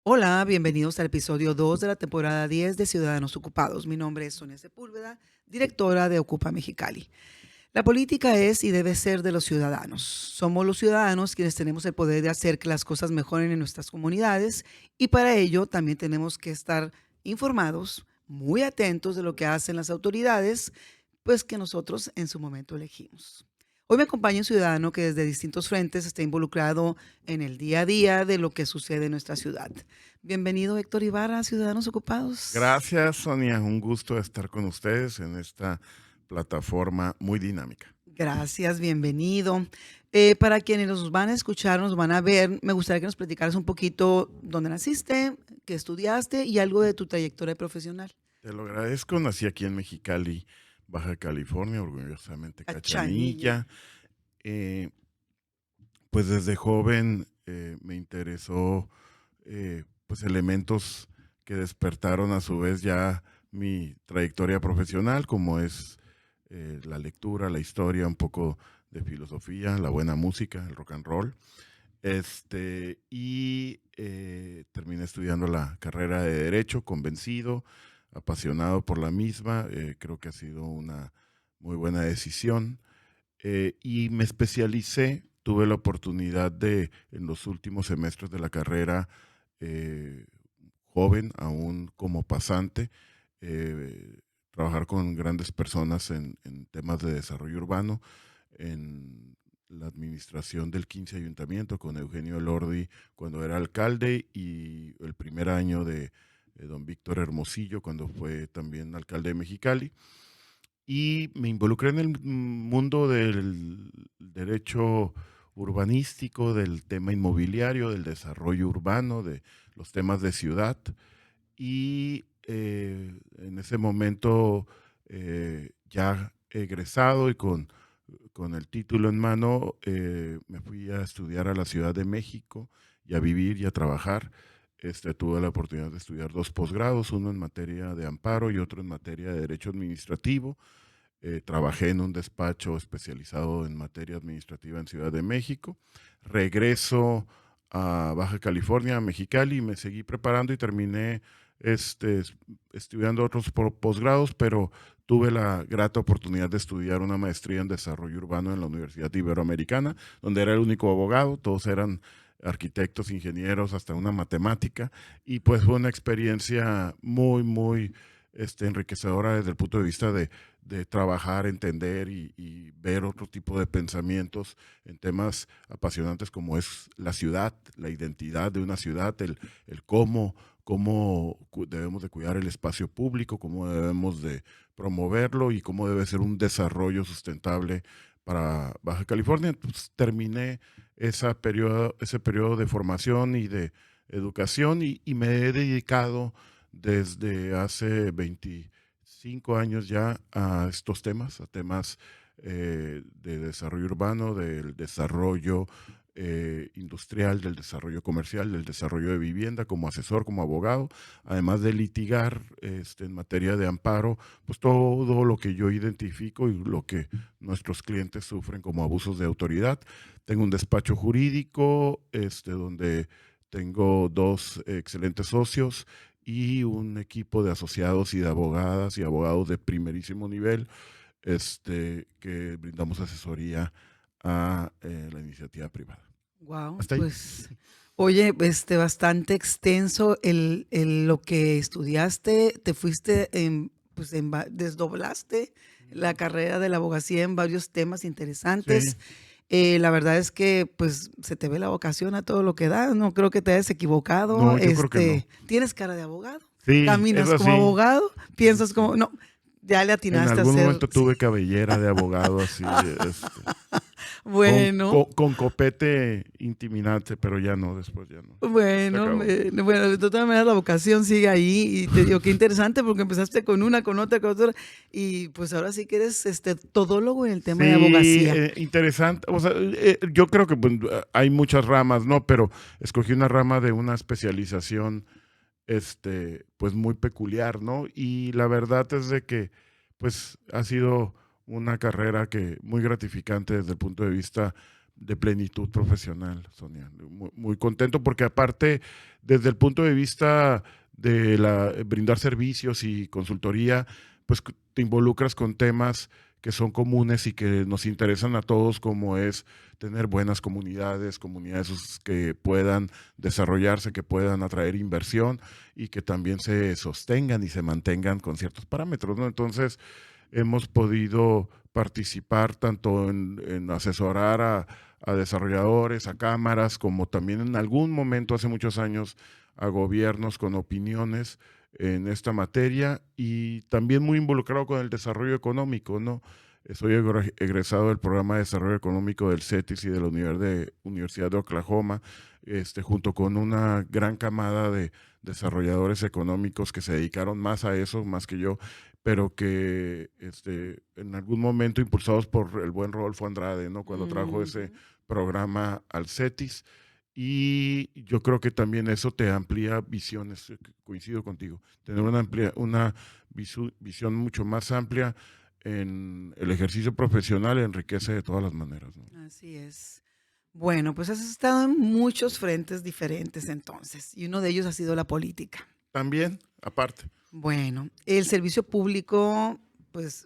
Hola, bienvenidos al episodio 2 de la temporada 10 de Ciudadanos Ocupados. Mi nombre es Sonia Sepúlveda, directora de Ocupa Mexicali. La política es y debe ser de los ciudadanos. Somos los ciudadanos quienes tenemos el poder de hacer que las cosas mejoren en nuestras comunidades y para ello también tenemos que estar informados, muy atentos de lo que hacen las autoridades, pues que nosotros en su momento elegimos. Hoy me acompaña un ciudadano que desde distintos frentes está involucrado en el día a día de lo que sucede en nuestra ciudad. Bienvenido, Héctor Ibarra, Ciudadanos Ocupados. Gracias, Sonia. Un gusto estar con ustedes en esta plataforma muy dinámica. Gracias, bienvenido. Para quienes nos van a escuchar, nos van a ver, me gustaría que nos platicaras un poquito dónde naciste, qué estudiaste y algo de tu trayectoria profesional. Te lo agradezco. Nací aquí en Mexicali, Baja California, orgullosamente Cachanilla. Cachanilla. Eh, pues desde joven me interesó pues elementos que despertaron a su vez ya mi trayectoria profesional, como es la lectura, la historia, un poco de filosofía, la buena música, el rock and roll. Terminé estudiando la carrera de Derecho, convencido, apasionado por la misma. Creo que ha sido una muy buena decisión. Y me especialicé, tuve la oportunidad de, en los últimos semestres de la carrera, eh, joven, aún como pasante, eh, trabajar con grandes personas en temas de desarrollo urbano, en la administración del 15 Ayuntamiento con Eugenio Elordi cuando era alcalde y el primer año de don Víctor Hermosillo cuando fue también alcalde de Mexicali. Y me involucré en el mundo del derecho urbanístico, del tema inmobiliario, del desarrollo urbano, de los temas de ciudad. En ese momento, ya egresado y con el título en mano, me fui a estudiar a la Ciudad de México y a vivir y a trabajar. Tuve la oportunidad de estudiar dos posgrados, uno en materia de amparo y otro en materia de derecho administrativo. Trabajé en un despacho especializado en materia administrativa en Ciudad de México. Regreso a Baja California, a Mexicali, y me seguí preparando y terminé este, es- estudiando otros posgrados, pero tuve la grata oportunidad de estudiar una maestría en desarrollo urbano en la Universidad Iberoamericana, donde era el único abogado, todos eran arquitectos, ingenieros, hasta una matemática, y pues fue una experiencia muy enriquecedora desde el punto de vista de trabajar, entender y ver otro tipo de pensamientos en temas apasionantes como es la ciudad, la identidad de una ciudad, el cómo debemos de cuidar el espacio público, cómo debemos de promoverlo y cómo debe ser un desarrollo sustentable para Baja California. Pues, terminé ese periodo de formación y de educación y me he dedicado desde hace 25 años ya a estos temas, a temas de desarrollo urbano, del desarrollo industrial, del desarrollo comercial, del desarrollo de vivienda, como asesor, como abogado, además de litigar en materia de amparo, pues todo lo que yo identifico y lo que nuestros clientes sufren como abusos de autoridad. Tengo un despacho jurídico donde tengo dos excelentes socios y un equipo de asociados y de abogadas y abogados de primerísimo nivel, que brindamos asesoría a la iniciativa privada. Wow, Hasta ahí. pues, oye, bastante extenso lo que estudiaste, te fuiste desdoblaste la Ujú. carrera de la abogacía en varios temas Sí, interesantes. La verdad es que, pues, se te ve la vocación a todo lo que da, no creo que te hayas equivocado, no, yo creo que no. tienes cara de abogado, Sí, caminas eso como sí. abogado, piensas Este, como no, ya le en atinaste a algún hacer momento sí. tuve cabellera de abogado así, Bueno. con copete intimidante, pero ya no, después ya no. Se Bueno, acabó. bueno, de todas maneras la vocación sigue ahí y te digo, qué interesante porque empezaste con una, con otra y pues ahora sí que eres todólogo en el tema de Sí, abogacía. interesante. O sea, yo creo que pues, hay muchas ramas, ¿no? Pero escogí una rama de una especialización, pues muy peculiar, ¿no? Y la verdad es de que, pues, ha sido una carrera que muy gratificante desde el punto de vista de plenitud profesional, Sonia. Muy, muy contento porque aparte, desde el punto de vista de brindar servicios y consultoría, pues te involucras con temas que son comunes y que nos interesan a todos, como es tener buenas comunidades, comunidades que puedan desarrollarse, que puedan atraer inversión y que también se sostengan y se mantengan con ciertos parámetros, ¿no? Entonces, hemos podido participar tanto en asesorar a desarrolladores, a cámaras, como también en algún momento, hace muchos años, a gobiernos con opiniones en esta materia y también muy involucrado con el desarrollo económico, ¿no? Soy egresado del programa de desarrollo económico del CETIS y de la Universidad de Oklahoma, junto con una gran camada de desarrolladores económicos que se dedicaron más a eso, más que yo, pero que en algún momento impulsados por el buen Rodolfo Andrade, ¿no? Cuando trajo ese Ujú. programa al CETIS. Y yo creo que también eso te amplía visiones, coincido contigo, tener una visión mucho más amplia en el ejercicio profesional enriquece de todas las maneras, ¿no? Así es. Bueno, pues has estado en muchos frentes diferentes entonces, y uno de ellos ha sido la política. También, aparte, Bueno, el servicio público, pues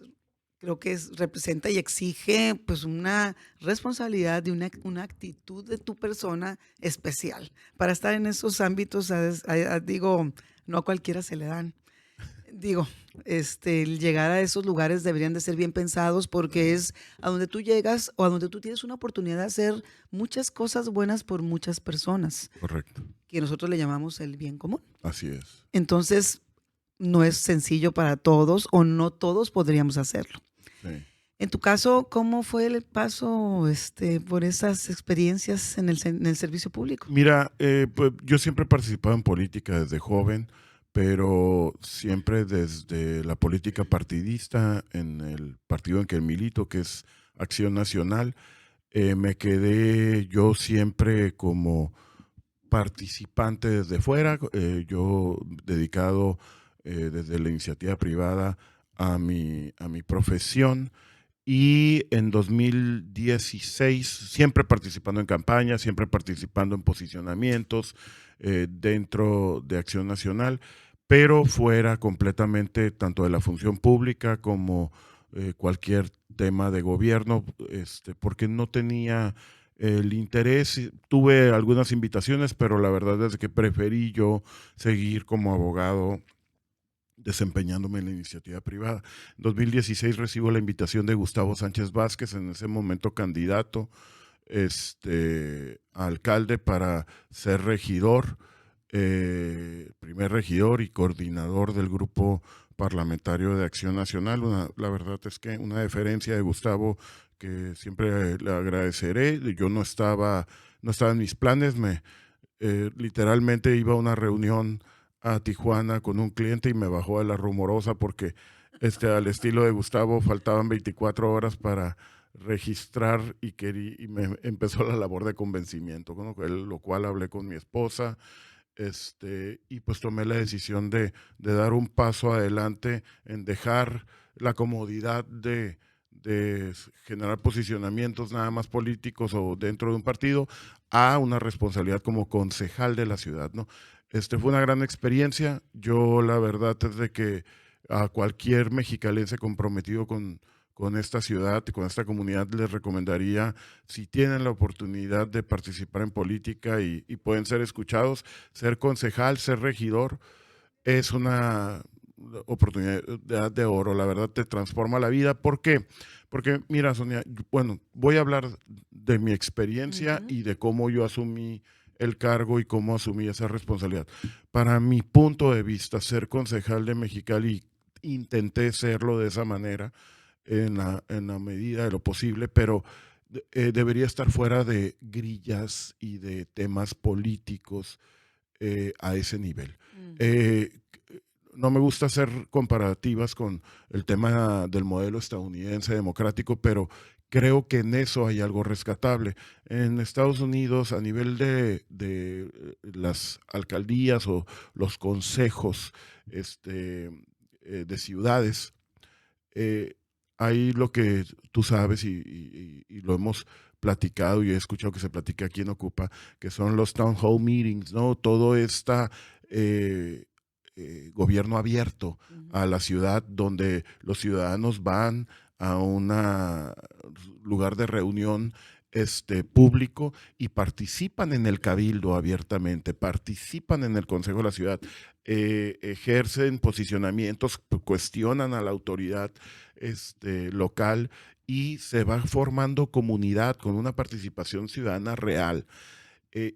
creo que representa y exige pues una responsabilidad y una actitud de tu persona especial. Para estar en esos ámbitos, digo, no a cualquiera se le dan. Digo, el llegar a esos lugares deberían de ser bien pensados porque es a donde tú llegas o a donde tú tienes una oportunidad de hacer muchas cosas buenas por muchas personas, correcto, que nosotros le llamamos el bien común. así es. Entonces, no es sencillo para todos o no todos podríamos hacerlo. Sí. En tu caso, ¿cómo fue el paso, por esas experiencias en el servicio público? Mira, pues yo siempre he participado en política desde joven, pero siempre desde la política partidista, en el partido en que milito, que es Acción Nacional, me quedé yo siempre como participante desde fuera, yo dedicado desde la iniciativa privada a mi profesión y en 2016 siempre participando en campañas, siempre participando en posicionamientos dentro de Acción Nacional, pero fuera completamente tanto de la función pública como cualquier tema de gobierno, porque no tenía el interés. Tuve algunas invitaciones, pero la verdad es que preferí yo seguir como abogado desempeñándome en la iniciativa privada. En 2016 recibo la invitación de Gustavo Sánchez Vázquez, en ese momento candidato a alcalde, para ser regidor, primer regidor y coordinador del grupo parlamentario de Acción Nacional. La verdad es que una deferencia de Gustavo que siempre le agradeceré. Yo no estaba en mis planes, literalmente iba a una reunión a Tijuana con un cliente y me bajó de la Rumorosa porque al estilo de Gustavo faltaban 24 horas para registrar y me empezó la labor de convencimiento, ¿no? Lo cual hablé con mi esposa, y pues tomé la decisión de dar un paso adelante en dejar la comodidad de generar posicionamientos nada más políticos o dentro de un partido a una responsabilidad como concejal de la ciudad, ¿no? Fue una gran experiencia. Yo la verdad es de que a cualquier mexicalense comprometido con esta ciudad y con esta comunidad les recomendaría, si tienen la oportunidad de participar en política y pueden ser escuchados, ser concejal, ser regidor, es una oportunidad de oro. La verdad te transforma la vida. ¿Por qué? Porque mira, Sonia, bueno, voy a hablar de mi experiencia Ujú. y de cómo yo asumí el cargo y cómo asumí esa responsabilidad. Para mi punto de vista, ser concejal de Mexicali, intenté serlo de esa manera en la medida de lo posible, pero debería estar fuera de grillas y de temas políticos a ese nivel. Ujú. Eh, no me gusta hacer comparativas con el tema del modelo estadounidense democrático, pero creo que en eso hay algo rescatable. En Estados Unidos, a nivel de las alcaldías o los consejos de ciudades, eh, hay lo que tú sabes y lo hemos platicado y he escuchado que se platica aquí en Ocupa, que son los town hall meetings, ¿no? Todo esta gobierno abierto a la ciudad, donde los ciudadanos van a un lugar de reunión público y participan en el cabildo abiertamente, participan en el Consejo de la Ciudad, ejercen posicionamientos, cuestionan a la autoridad local y se va formando comunidad con una participación ciudadana real.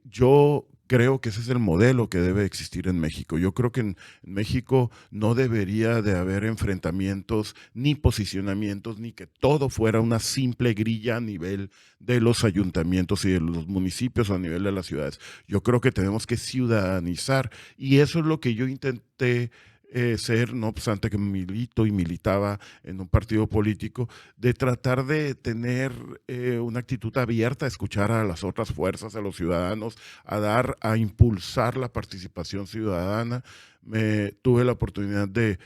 Yo creo que ese es el modelo que debe existir en México. Yo creo que en México no debería de haber enfrentamientos ni posicionamientos, ni que todo fuera una simple grilla a nivel de los ayuntamientos y de los municipios o a nivel de las ciudades. Yo creo que tenemos que ciudadanizar y eso es lo que yo intenté ser, no obstante que milito y militaba en un partido político, de tratar de tener una actitud abierta a escuchar a las otras fuerzas, a los ciudadanos, a impulsar la participación ciudadana. Tuve la oportunidad de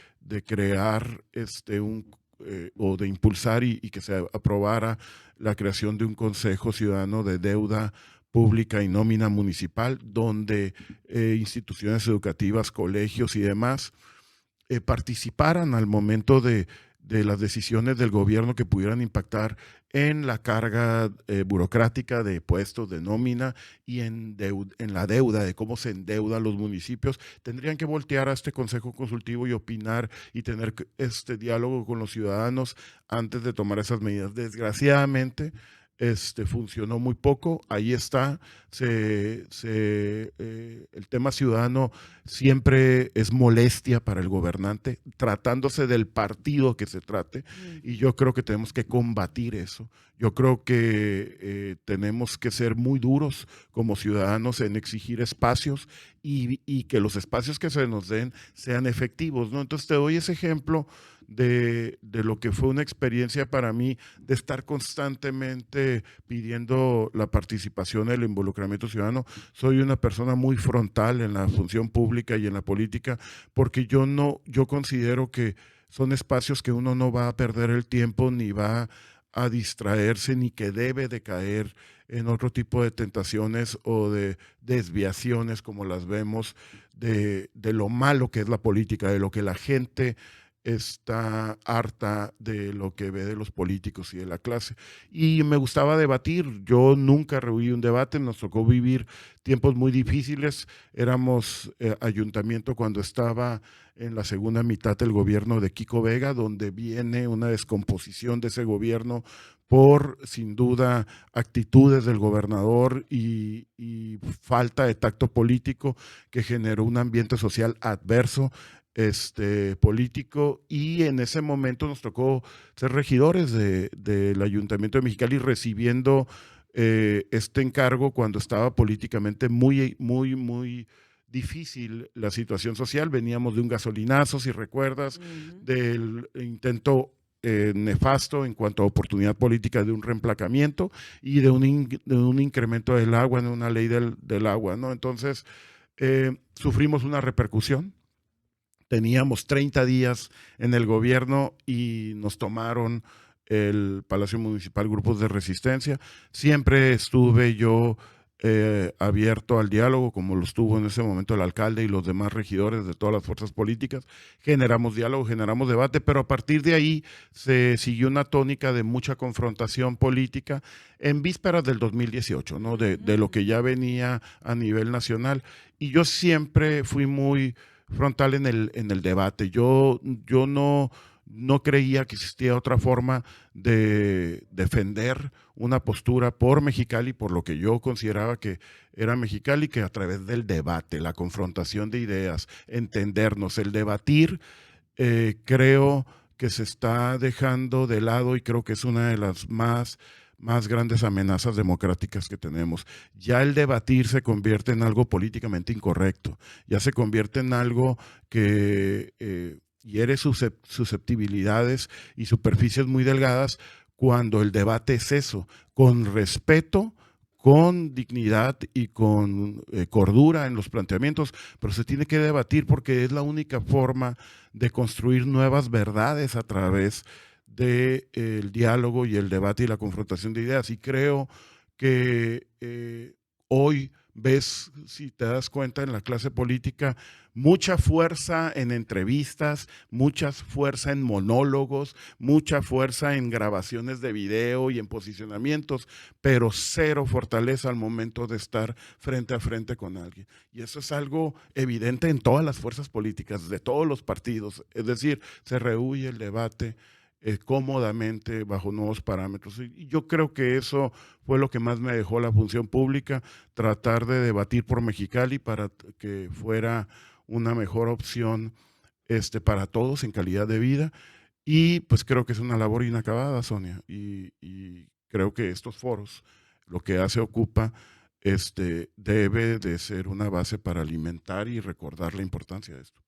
crear o de impulsar y que se aprobara la creación de un Consejo Ciudadano de Deuda Pública y Nómina Municipal, donde instituciones educativas, colegios y demás participaran al momento de las decisiones del gobierno que pudieran impactar en la carga burocrática de puestos de nómina y en la deuda, de cómo se endeudan los municipios. Tendrían que voltear a este consejo consultivo y opinar y tener este diálogo con los ciudadanos antes de tomar esas medidas. Desgraciadamente, funcionó muy poco. Ahí está. El tema ciudadano siempre es molestia para el gobernante, tratándose del partido que se trate, y yo creo que tenemos que combatir eso. Yo creo que tenemos que ser muy duros como ciudadanos en exigir espacios y que los espacios que se nos den sean efectivos, ¿no? Entonces te doy ese ejemplo de lo que fue una experiencia para mí de estar constantemente pidiendo la participación, el involucramiento ciudadano. Soy una persona muy frontal en la función pública y en la política porque yo considero que son espacios que uno no va a perder el tiempo ni va a distraerse ni que debe de caer en otro tipo de tentaciones o de desviaciones como las vemos de lo malo que es la política, de lo que la gente está harta de lo que ve de los políticos y de la clase. Y me gustaba debatir. Yo nunca rehuí un debate, nos tocó vivir tiempos muy difíciles. Éramos ayuntamiento cuando estaba en la segunda mitad del gobierno de Kiko Vega, donde viene una descomposición de ese gobierno por, sin duda, actitudes del gobernador y falta de tacto político que generó un ambiente social adverso político, y en ese momento nos tocó ser regidores del Ayuntamiento de Mexicali recibiendo este encargo cuando estaba políticamente muy, muy, muy difícil la situación social. Veníamos de un gasolinazo, si recuerdas, del intento nefasto en cuanto a oportunidad política de un reemplacamiento y de un incremento del agua en una ley del agua, ¿no? Entonces, sufrimos una repercusión. Teníamos 30 días en el gobierno y nos tomaron el Palacio Municipal grupos de resistencia. Siempre estuve yo abierto al diálogo, como lo estuvo en ese momento el alcalde y los demás regidores de todas las fuerzas políticas. Generamos diálogo, generamos debate, pero a partir de ahí se siguió una tónica de mucha confrontación política en vísperas del 2018, ¿no? De lo que ya venía a nivel nacional. Y yo siempre fui muy frontal en el debate. Yo no creía que existía otra forma de defender una postura por Mexicali, por lo que yo consideraba que era Mexicali, que a través del debate, la confrontación de ideas, entendernos, el debatir, creo que se está dejando de lado y creo que es una de las más grandes amenazas democráticas que tenemos. Ya el debatir se convierte en algo políticamente incorrecto, ya se convierte en algo que hiere susceptibilidades y superficies muy delgadas, cuando el debate es eso, con respeto, con dignidad y con cordura en los planteamientos, pero se tiene que debatir porque es la única forma de construir nuevas verdades a través del diálogo y el debate y la confrontación de ideas. Y creo que hoy ves, si te das cuenta, en la clase política, mucha fuerza en entrevistas, mucha fuerza en monólogos, mucha fuerza en grabaciones de video y en posicionamientos, pero cero fortaleza al momento de estar frente a frente con alguien. Y eso es algo evidente en todas las fuerzas políticas, de todos los partidos. Es decir, se rehúye el debate cómodamente bajo nuevos parámetros. Y yo creo que eso fue lo que más me dejó la función pública, tratar de debatir por Mexicali para que fuera una mejor opción para todos en calidad de vida. Y pues creo que es una labor inacabada, Sonia. Y creo que estos foros, lo que hace Ocupa, debe de ser una base para alimentar y recordar la importancia de esto.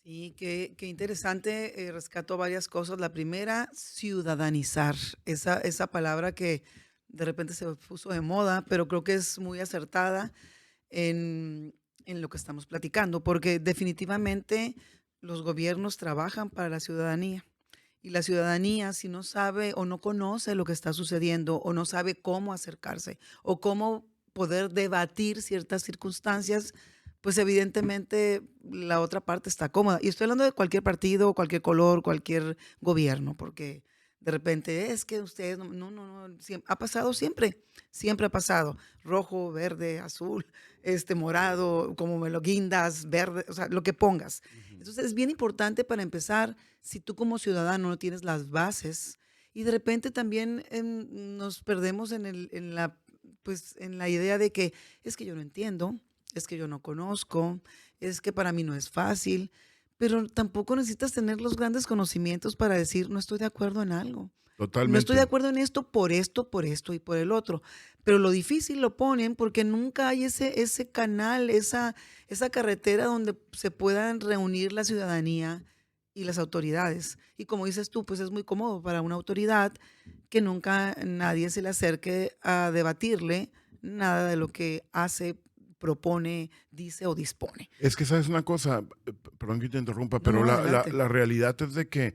Sí, qué interesante, rescato varias cosas. La primera, ciudadanizar, esa palabra que de repente se puso de moda, pero creo que es muy acertada en, en lo que estamos platicando, porque definitivamente los gobiernos trabajan para la ciudadanía. Y la ciudadanía, si no sabe o no conoce lo que está sucediendo o no sabe cómo acercarse o cómo poder debatir ciertas circunstancias, pues evidentemente la otra parte está cómoda. Y estoy hablando de cualquier partido, cualquier color, cualquier gobierno, porque de repente es que ustedes, no, ha pasado siempre, siempre ha pasado. Rojo, verde, azul, morado, como me lo guindas, verde, o sea, lo que pongas. Ujú. Entonces es bien importante para empezar, si tú como ciudadano no tienes las bases y de repente también nos perdemos pues, en la idea de que es que yo no entiendo, es que yo no conozco, es que para mí no es fácil, pero tampoco necesitas tener los grandes conocimientos para decir no estoy de acuerdo en algo. No estoy de Totalmente. acuerdo en por esto y por el otro. Pero lo difícil lo ponen porque nunca hay ese canal, esa carretera donde se puedan reunir la ciudadanía y las autoridades. Y como dices tú, pues es muy cómodo para una autoridad que nunca nadie se le acerque a debatirle nada de lo que hace, propone, dice o dispone. Es que sabes una cosa, perdón que te interrumpa, No, pero no, la adelante. la realidad es de que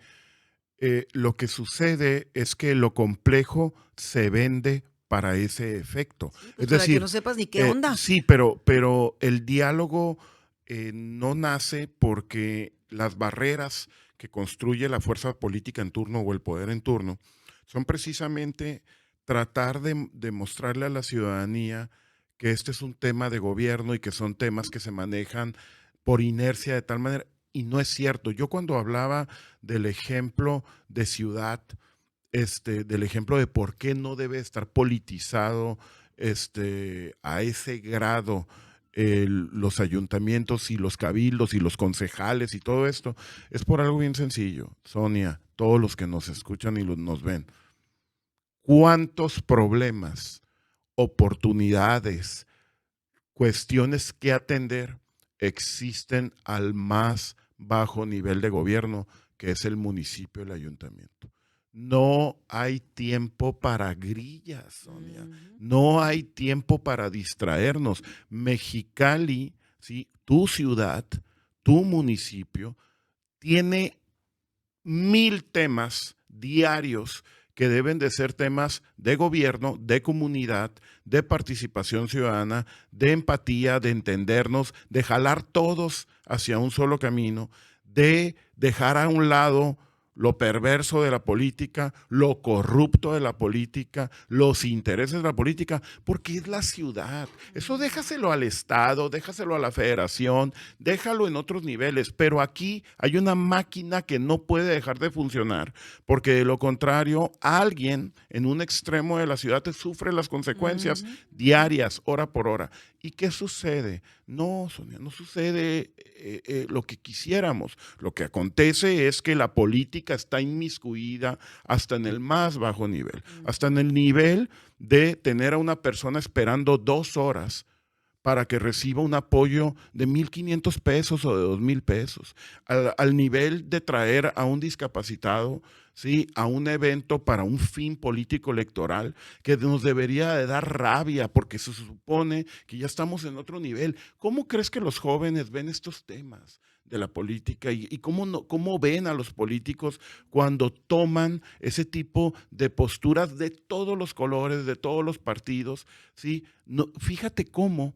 lo que sucede es que lo complejo se vende para ese efecto. Sí, pues Es para que no decir, sepas ni qué onda. sí, pero el diálogo no nace porque las barreras que construye la fuerza política en turno o el poder en turno son precisamente tratar de mostrarle a la ciudadanía que este es un tema de gobierno y que son temas que se manejan por inercia de tal manera. Y no es cierto. Yo cuando hablaba del ejemplo de ciudad, del ejemplo de por qué no debe estar politizado a ese grado los ayuntamientos y los cabildos y los concejales y todo esto, es por algo bien sencillo. Sonia, todos los que nos escuchan y nos ven, ¿cuántos problemas, oportunidades, cuestiones que atender existen al más bajo nivel de gobierno, que es el municipio, el ayuntamiento? No hay tiempo para grillas, Sonia. Ujú. No hay tiempo para distraernos. Mexicali, ¿sí? Tu ciudad, tu municipio, tiene 1000 temas diarios que deben de ser temas de gobierno, de comunidad, de participación ciudadana, de empatía, de entendernos, de jalar todos hacia un solo camino, de dejar a un lado lo perverso de la política, lo corrupto de la política, los intereses de la política, porque es la ciudad. Eso déjaselo al Estado, déjaselo a la Federación, déjalo en otros niveles, pero aquí hay una máquina que no puede dejar de funcionar, porque de lo contrario, alguien en un extremo de la ciudad te sufre las consecuencias Ujú, ujú. diarias, hora por hora. ¿Y qué sucede? No, Sonia, no sucede lo que quisiéramos. Lo que acontece es que la política está inmiscuida hasta en el más bajo nivel, hasta en el nivel de tener a una persona esperando 2 horas para que reciba un apoyo de 1,500 pesos o de 2,000 pesos, al nivel de traer a un discapacitado, ¿sí? A un evento para un fin político electoral que nos debería de dar rabia porque se supone que ya estamos en otro nivel. ¿Cómo crees que los jóvenes ven estos temas? de la política y cómo, cómo ven a los políticos cuando toman ese tipo de posturas de todos los colores, de todos los partidos, ¿sí? No, fíjate cómo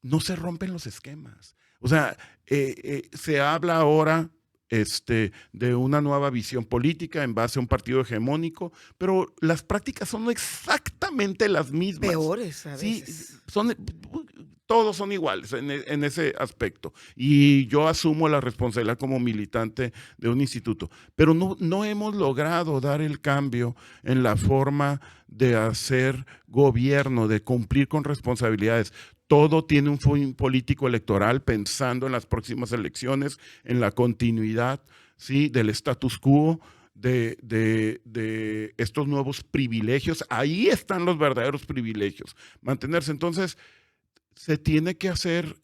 no se rompen los esquemas. O sea, se habla ahora de una nueva visión política en base a un partido hegemónico, pero las prácticas son exactamente las mismas. Peores a Sí, veces. todos son iguales en ese aspecto. Y yo asumo la responsabilidad como militante de un instituto, pero no hemos logrado dar el cambio en la forma de hacer gobierno, de cumplir con responsabilidades. Todo tiene un fin político electoral pensando en las próximas elecciones, en la continuidad, ¿sí?, del status quo, de estos nuevos privilegios. Ahí están los verdaderos privilegios. Mantenerse. Entonces, se tiene que hacer,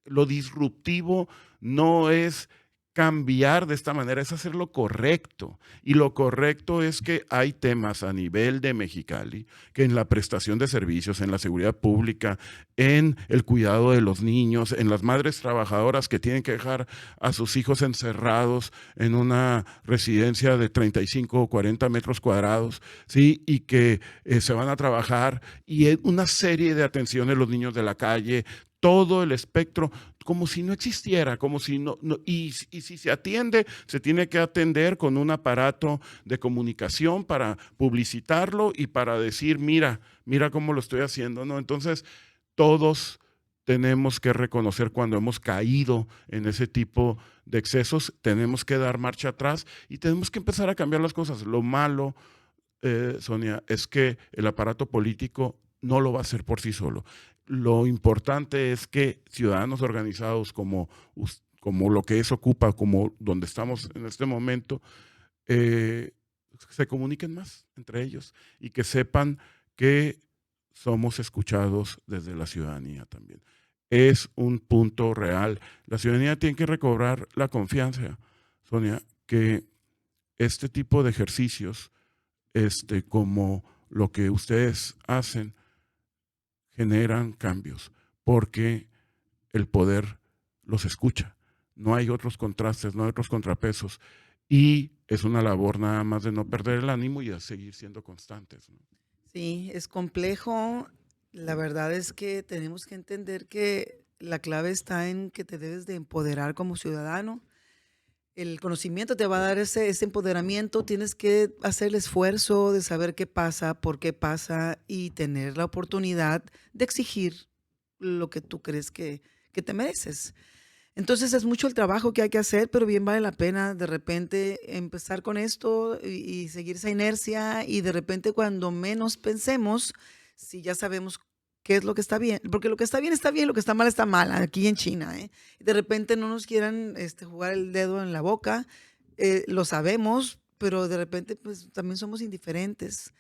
lo disruptivo no es cambiar de esta manera, es hacer lo correcto. Y lo correcto es que hay temas a nivel de Mexicali, que en la prestación de servicios, en la seguridad pública, en el cuidado de los niños, en las madres trabajadoras que tienen que dejar a sus hijos encerrados en una residencia de 35 o 40 metros cuadrados, ¿sí? Y que se van a trabajar, y una serie de atenciones, los niños de la calle, todo el espectro, como si no existiera, como si y si se atiende, se tiene que atender con un aparato de comunicación para publicitarlo y para decir, mira cómo lo estoy haciendo, ¿no? Entonces, todos tenemos que reconocer cuando hemos caído en ese tipo de excesos, tenemos que dar marcha atrás y tenemos que empezar a cambiar las cosas. Lo malo, Sonia, es que el aparato político no lo va a hacer por sí solo. Lo importante es que ciudadanos organizados como lo que es Ocupa, como donde estamos en este momento, se comuniquen más entre ellos y que sepan que somos escuchados desde la ciudadanía también. Es un punto real. La ciudadanía tiene que recobrar la confianza, Sonia, que este tipo de ejercicios, como lo que ustedes hacen, generan cambios, porque el poder los escucha. No hay otros contrastes, no hay otros contrapesos. Y es una labor nada más de no perder el ánimo y de seguir siendo constantes, ¿no? Sí, es complejo. La verdad es que tenemos que entender que la clave está en que te debes de empoderar como ciudadano. El conocimiento te va a dar ese empoderamiento. Tienes que hacer el esfuerzo de saber qué pasa, por qué pasa y tener la oportunidad de exigir lo que tú crees que te mereces. Entonces es mucho el trabajo que hay que hacer, pero bien vale la pena de repente empezar con esto y seguir esa inercia y de repente cuando menos pensemos, si ya sabemos qué es lo que está bien, porque lo que está bien, lo que está mal aquí en China, ¿eh? De repente no nos quieran jugar el dedo en la boca, lo sabemos, pero de repente pues también somos indiferentes,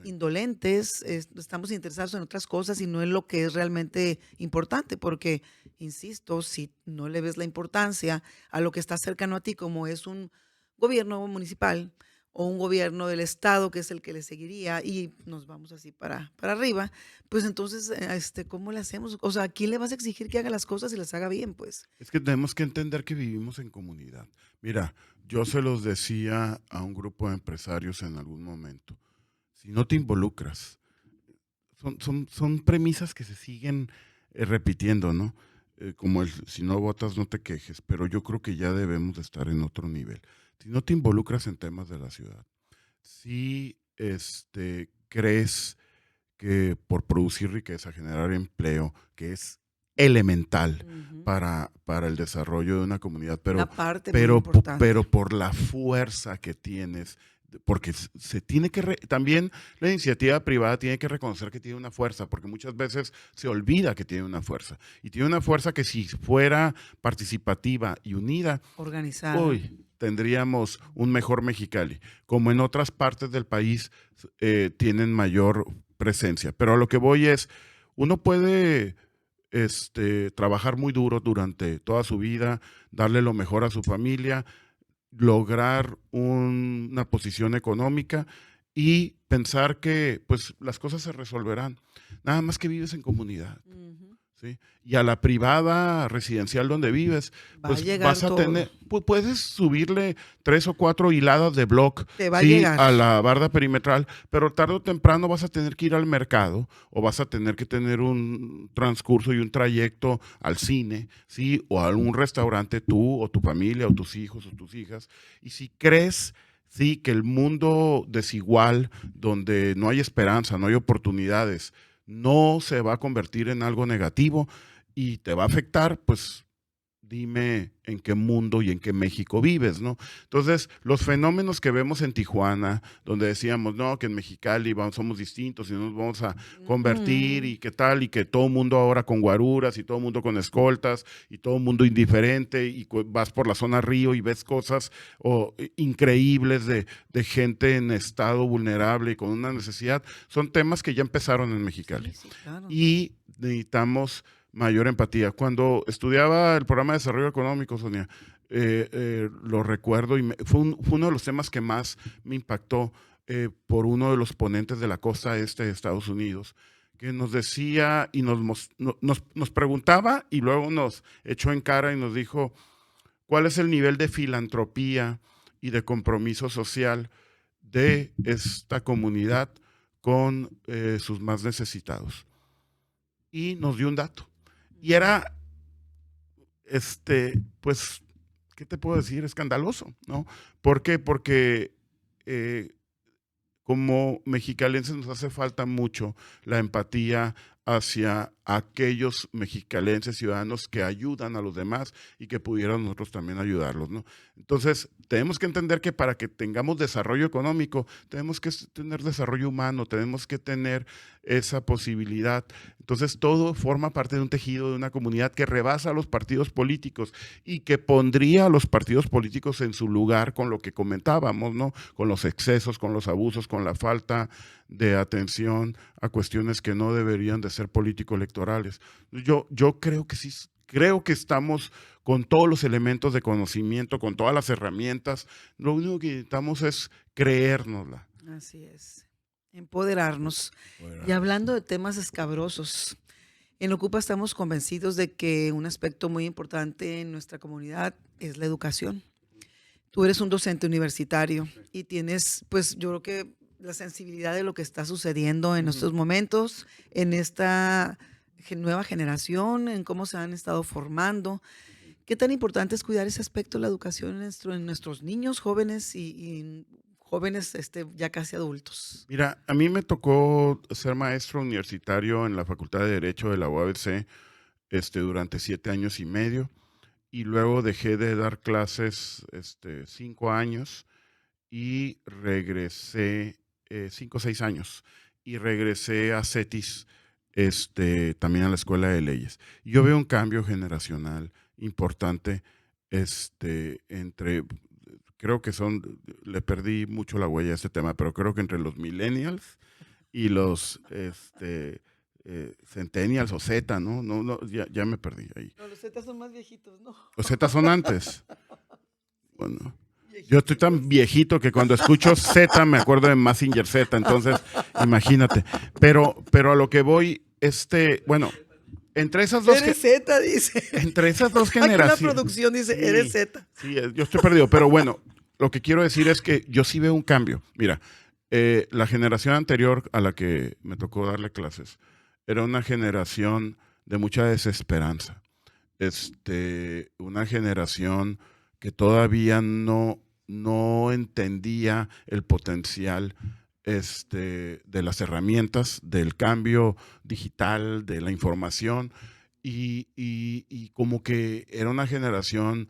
Sí. indolentes, estamos interesados en otras cosas y no en lo que es realmente importante, porque, insisto, si no le ves la importancia a lo que está cercano a ti, como es un gobierno municipal o un gobierno del estado, que es el que le seguiría, y nos vamos así para arriba, pues entonces, ¿cómo le hacemos? O sea, ¿a quién le vas a exigir que haga las cosas y las haga bien? Pues. Es que tenemos que entender que vivimos en comunidad. Mira, yo se los decía a un grupo de empresarios en algún momento, si no te involucras, son premisas que se siguen repitiendo, ¿no? Como si no votas, no te quejes, pero yo creo que ya debemos de estar en otro nivel. Si no te involucras en temas de la ciudad, si crees que por producir riqueza, generar empleo, que es elemental Ujú. para el desarrollo de una comunidad, Una parte muy importante. pero por la fuerza que tienes, porque se tiene que, también la iniciativa privada tiene que reconocer que tiene una fuerza, porque muchas veces se olvida que tiene una fuerza, y tiene una fuerza que si fuera participativa y unida, Organizada. hoy tendríamos un mejor Mexicali, como en otras partes del país tienen mayor presencia. Pero a lo que voy es, uno puede trabajar muy duro durante toda su vida, darle lo mejor a su familia, lograr una posición económica y pensar que pues las cosas se resolverán. Nada más que vives en comunidad. Ujú. ¿sí? Y a la privada residencial donde vives, Va a pues llegar vas a todo, tener, puedes subirle 3 o 4 hiladas de block, te va a sí, llegar. a la barda perimetral, pero tarde o temprano vas a tener que ir al mercado o vas a tener que tener un transcurso y un trayecto al cine, sí, o a algún restaurante tú o tu familia o tus hijos o tus hijas. Y si crees, sí, que el mundo desigual, donde no hay esperanza, no hay oportunidades, no se va a convertir en algo negativo y te va a afectar, pues dime en qué mundo y en qué México vives, ¿no? Entonces, los fenómenos que vemos en Tijuana, donde decíamos, no, que en Mexicali somos distintos y nos vamos a convertir Ujú. y qué tal, y que todo el mundo ahora con guaruras y todo el mundo con escoltas y todo el mundo indiferente y vas por la zona Río y ves cosas increíbles de gente en estado vulnerable y con una necesidad, son temas que ya empezaron en Mexicali. Sí, sí, claro. Y necesitamos mayor empatía. Cuando estudiaba el programa de desarrollo económico, Sonia, lo recuerdo y fue uno de los temas que más me impactó por uno de los ponentes de la costa este de Estados Unidos, que nos decía y nos preguntaba y luego nos echó en cara y nos dijo, ¿cuál es el nivel de filantropía y de compromiso social de esta comunidad con sus más necesitados? Y nos dio un dato. Y era, pues, ¿qué te puedo decir? Escandaloso, ¿no? ¿Por qué? Porque eh, como mexicalenses nos hace falta mucho la empatía hacia aquellos mexicalenses ciudadanos que ayudan a los demás y que pudieran nosotros también ayudarlos, ¿no? Entonces, tenemos que entender que para que tengamos desarrollo económico, tenemos que tener desarrollo humano, tenemos que tener esa posibilidad. Entonces, todo forma parte de un tejido de una comunidad que rebasa a los partidos políticos y que pondría a los partidos políticos en su lugar con lo que comentábamos, ¿no? Con los excesos, con los abusos, con la falta de atención a cuestiones que no deberían de ser político-electorales. Yo creo que sí, creo que estamos con todos los elementos de conocimiento, con todas las herramientas. Lo único que necesitamos es creérnosla. Así es. Empoderarnos. Y Bueno, hablando de temas escabrosos, en Ocupa estamos convencidos de que un aspecto muy importante en nuestra comunidad es la educación. Tú eres un docente universitario y tienes, pues yo creo que la sensibilidad de lo que está sucediendo en ujú. estos momentos, en esta nueva generación, en cómo se han estado formando. ¿Qué tan importante es cuidar ese aspecto de la educación en nuestros niños, jóvenes y jóvenes ya casi adultos? Mira, a mí me tocó ser maestro universitario en la Facultad de Derecho de la UABC durante 7 años y medio y luego dejé de dar clases 5 años y regresé, 5 o 6 años, y regresé a CETIS, también a la Escuela de Leyes. Yo veo un cambio generacional importante, creo que le perdí mucho la huella a este tema, pero creo que entre los millennials y los, centennials o Z, ¿no? No, no, ya me perdí ahí. No, los Zetas son más viejitos, ¿no? Los Z son antes. Bueno, yo estoy tan Viejísimos. viejito que cuando escucho Z me acuerdo de Mazinger Z, entonces imagínate. Pero a lo que voy, bueno, entre esas dos, Eres Z, dice. entre esas dos Aquí la generaciones, producción dice, eres sí, Z. sí, yo estoy perdido, pero bueno, lo que quiero decir es que yo sí veo un cambio. Mira, la generación anterior a la que me tocó darle clases era una generación de mucha desesperanza, una generación que todavía no entendía el potencial de las herramientas, del cambio digital, de la información, y como que era una generación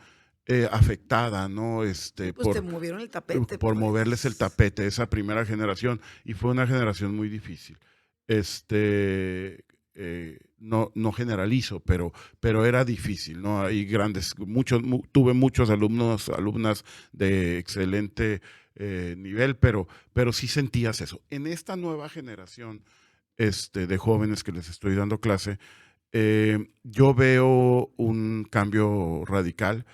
afectada, ¿no? Sí, pues te movieron el tapete, Por moverles el pues. tapete, esa primera generación, y fue una generación muy difícil. No generalizo, pero era difícil, ¿no? Hay tuve muchos alumnas de excelente nivel, pero sí sentías eso. En esta nueva generación de jóvenes que les estoy dando clase, yo veo un cambio radical.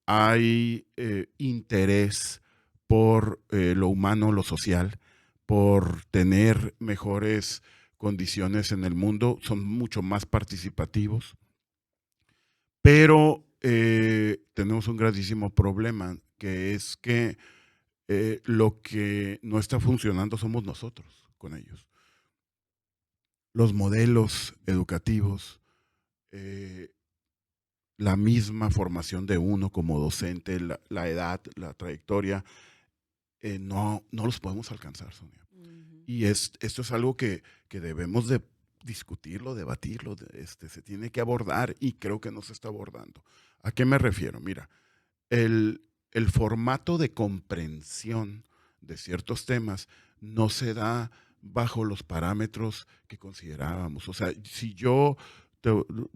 Hay interés por lo humano, lo social, por tener mejores condiciones en el mundo, son mucho más participativos, pero tenemos un grandísimo problema, que es que lo que no está funcionando somos nosotros con ellos. Los modelos educativos, eh, la misma formación de uno como docente, la edad, la trayectoria, no los podemos alcanzar, Sonia. Y esto es algo que debemos de discutirlo, debatirlo, se tiene que abordar y creo que no se está abordando. ¿A qué me refiero? Mira, el formato de comprensión de ciertos temas no se da bajo los parámetros que considerábamos. O sea, si yo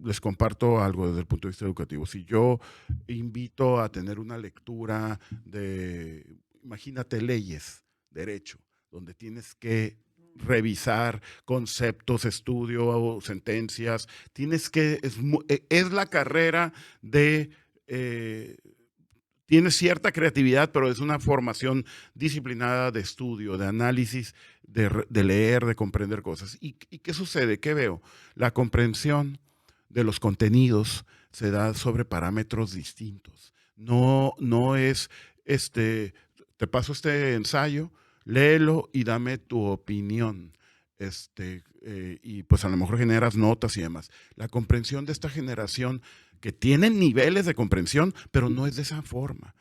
les comparto algo desde el punto de vista educativo, si yo invito a tener una lectura de, imagínate, leyes, derecho, donde tienes que revisar conceptos, estudio, sentencias, es la carrera de tiene cierta creatividad, pero es una formación disciplinada de estudio, de análisis, de leer, de comprender cosas. ¿Y qué sucede? ¿Qué veo? La comprensión de los contenidos se da sobre parámetros distintos. No es, te paso este ensayo, léelo y dame tu opinión. Y pues a lo mejor generas notas y demás. La comprensión de esta generación que tienen niveles de comprensión, pero no es de esa forma.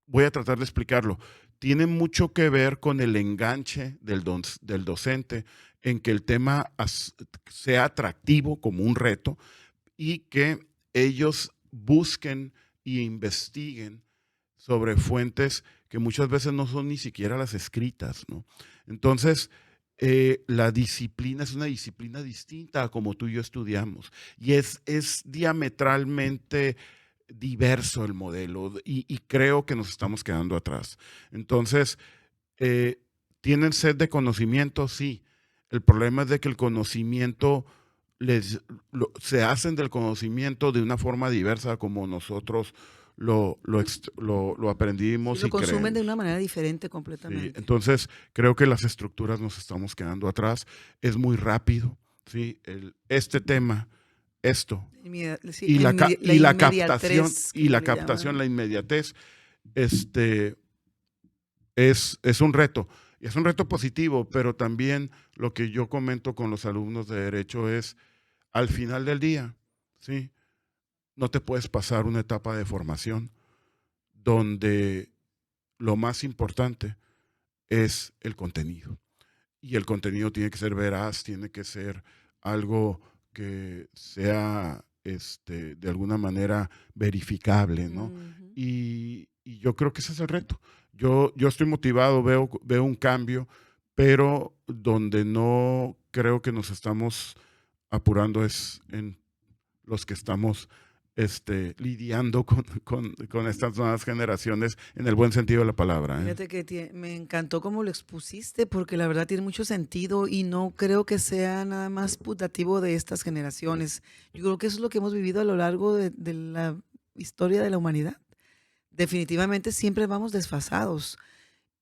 Voy a tratar de explicarlo. Tiene mucho que ver con el enganche del docente en que el tema sea atractivo como un reto y que ellos busquen e investiguen sobre fuentes que muchas veces no son ni siquiera las escritas, ¿no? Entonces, la disciplina es una disciplina distinta a como tú y yo estudiamos y es diametralmente diverso el modelo y creo que nos estamos quedando atrás. Entonces, ¿tienen sed de conocimiento? Sí. El problema es de que el conocimiento se hacen del conocimiento de una forma diversa como nosotros lo Sí, aprendimos lo y consumen de una creemos. manera diferente Sí, completamente. entonces creo que las estructuras nos estamos quedando atrás. Es muy rápido, ¿sí? Este tema, esto, Sí, y la inmediatez, como la le captación, llaman. la inmediatez, este, es un reto. Y es un reto positivo, pero también lo que yo comento con los alumnos de Derecho es, al final del día, ¿sí? No te puedes pasar una etapa de formación donde lo más importante es el contenido. Y el contenido tiene que ser veraz, tiene que ser algo que sea de alguna manera verificable, ¿no? Ujú. Y yo creo que ese es el reto. Yo estoy motivado, veo un cambio, pero donde no creo que nos estamos apurando es en los que estamos lidiando con estas nuevas generaciones en el buen sentido de la palabra, ¿eh? Fíjate que me encantó cómo lo expusiste, porque la verdad tiene mucho sentido y no creo que sea nada más putativo de estas generaciones. Yo creo que eso es lo que hemos vivido a lo largo de la historia de la humanidad. Definitivamente siempre vamos desfasados.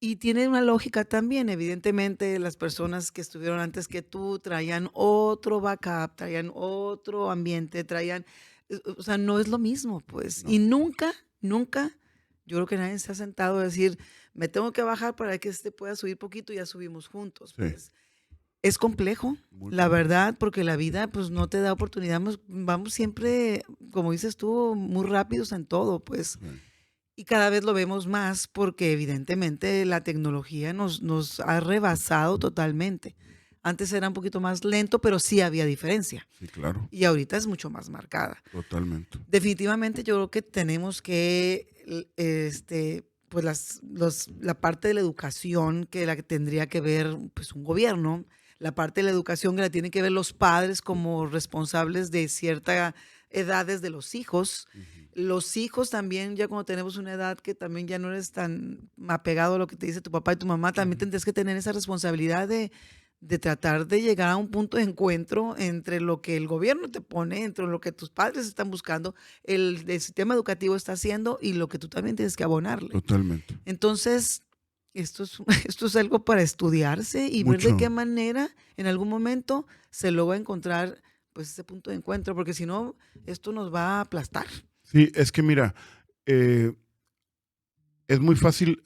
Y tiene una lógica también, evidentemente las personas que estuvieron antes que tú traían otro backup, traían otro ambiente, o sea, no es lo mismo, pues. Y No, nunca, nunca, yo creo que nadie se ha sentado a decir, me tengo que bajar para que este pueda subir poquito y ya subimos juntos, sí, pues. Es complejo, muy la complejo. verdad, porque la vida pues no te da oportunidad, vamos siempre, como dices tú, muy rápidos en todo, pues. Sí, Y cada vez lo vemos más porque evidentemente la tecnología nos ha rebasado totalmente. Antes era un poquito más lento, pero sí había diferencia. sí, claro, Y ahorita es mucho más marcada. totalmente. Definitivamente yo creo que tenemos que, pues la parte de la educación que la que tendría que ver pues un gobierno, la parte de la educación que la tienen que ver los padres como responsables de ciertas edades de los hijos. Ujú. Los hijos también, ya cuando tenemos una edad que también ya no eres tan apegado a lo que te dice tu papá y tu mamá, también tendrás que tener esa responsabilidad de tratar de llegar a un punto de encuentro entre lo que el gobierno te pone, entre lo que tus padres están buscando, el sistema educativo está haciendo y lo que tú también tienes que abonarle. Totalmente. Entonces, Esto es, esto es algo para estudiarse y ver de Mucho. qué manera en algún momento se logra encontrar pues ese punto de encuentro, porque si no, esto nos va a aplastar. Sí, es que mira, eh, es muy fácil,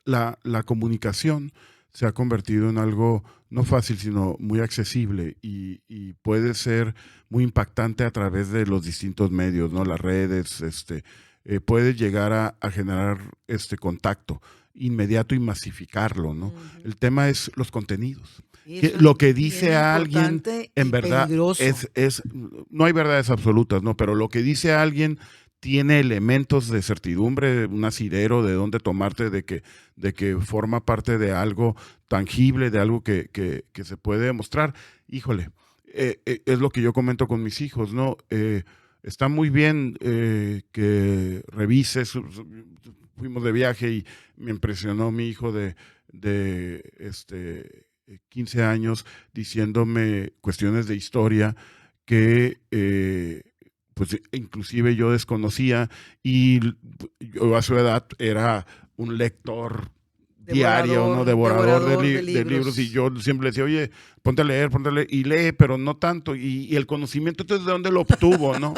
la comunicación se ha convertido en algo no fácil, sino muy accesible y puede ser muy impactante a través de los distintos medios, ¿no? Las redes, puede llegar a generar contacto inmediato y masificarlo, ¿no? Ujú. El tema es los contenidos. Y Que eso es lo que bien dice alguien, importante en y verdad, peligroso. no hay verdades absolutas, ¿no? Pero lo que dice alguien tiene elementos de certidumbre, un asidero de dónde tomarte, de que forma parte de algo tangible, de algo que se puede demostrar. Híjole, es lo que yo comento con mis hijos, ¿no? Está muy bien que revises, fuimos de viaje y me impresionó mi hijo de 15 años diciéndome cuestiones de historia que pues inclusive yo desconocía y yo a su edad era un lector diario, ¿no? Devorador Devorador de de libros y libros. yo siempre le decía, oye, ponte a leer y lee, pero no tanto. Y el conocimiento, entonces, ¿de dónde lo obtuvo, no?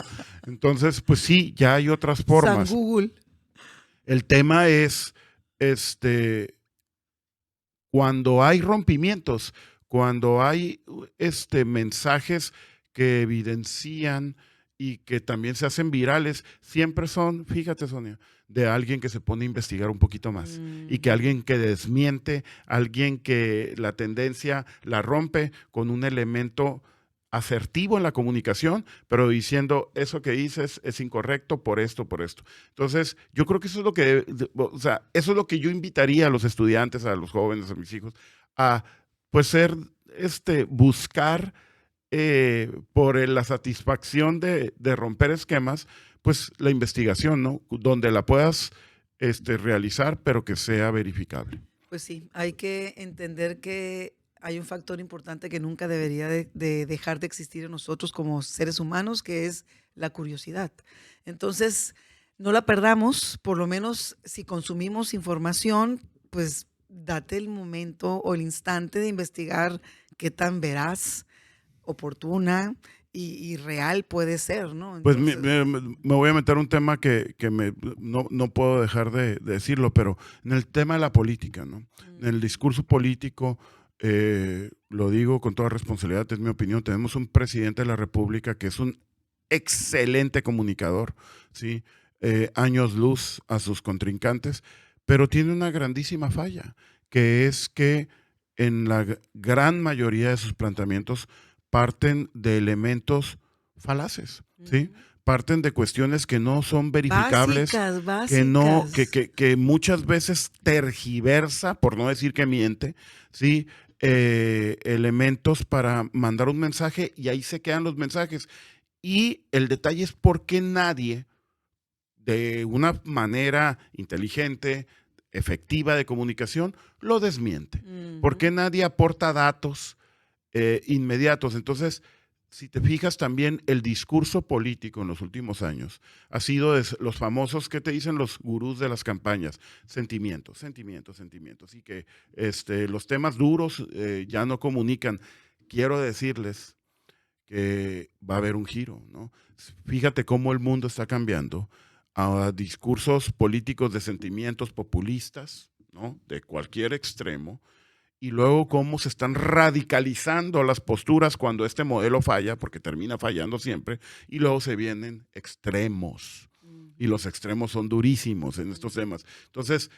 Entonces, pues sí, ya hay otras San formas. Google. El tema es, este, cuando hay rompimientos, cuando hay mensajes que evidencian y que también se hacen virales, siempre son, fíjate Sonia, de alguien que se pone a investigar un poquito más y que Ujú. alguien que desmiente, alguien que la tendencia la rompe con un elemento asertivo en la comunicación, pero diciendo eso que dices es incorrecto por esto, por esto. Entonces, yo creo que eso es lo que, o sea, eso es lo que yo invitaría a los estudiantes, a los jóvenes, a mis hijos, a pues ser, buscar por la satisfacción de romper esquemas, pues la investigación, ¿no? Donde la puedas realizar, pero que sea verificable. Pues sí, hay que entender que hay un factor importante que nunca debería de dejar de existir en nosotros como seres humanos, que es la curiosidad. Entonces, no la perdamos, por lo menos si consumimos información, pues date el momento o el instante de investigar qué tan veraz, oportuna y real puede ser, ¿no? Pues Entonces, me voy a meter un tema no puedo dejar de decirlo, pero en el tema de la política, ¿no? En el mm, discurso político, lo digo con toda responsabilidad, es mi opinión, tenemos un presidente de la República que es un excelente comunicador, ¿sí? Años luz a sus contrincantes, pero tiene una grandísima falla, que es que en la gran mayoría de sus planteamientos parten de elementos falaces, ¿sí? ujú. Parten de cuestiones que no son verificables, Básicas, que no, básicas. que muchas veces tergiversa, por no decir que miente, ¿sí? Elementos para mandar un mensaje y ahí se quedan los mensajes. Y el detalle es por qué nadie, de una manera inteligente, efectiva de comunicación, lo desmiente. ¿Por qué Ujú. nadie aporta datos inmediatos? Entonces, si te fijas también, el discurso político en los últimos años ha sido de los famosos que te dicen los gurús de las campañas, sentimientos, sentimientos, sentimientos, y que los temas duros ya no comunican. Quiero decirles que va a haber un giro, ¿no? Fíjate cómo el mundo está cambiando a discursos políticos de sentimientos populistas, ¿no? De cualquier extremo, y luego cómo se están radicalizando las posturas cuando este modelo falla, porque termina fallando siempre, y luego se vienen extremos, y Ujú, los extremos son durísimos en estos ujú. temas. Entonces,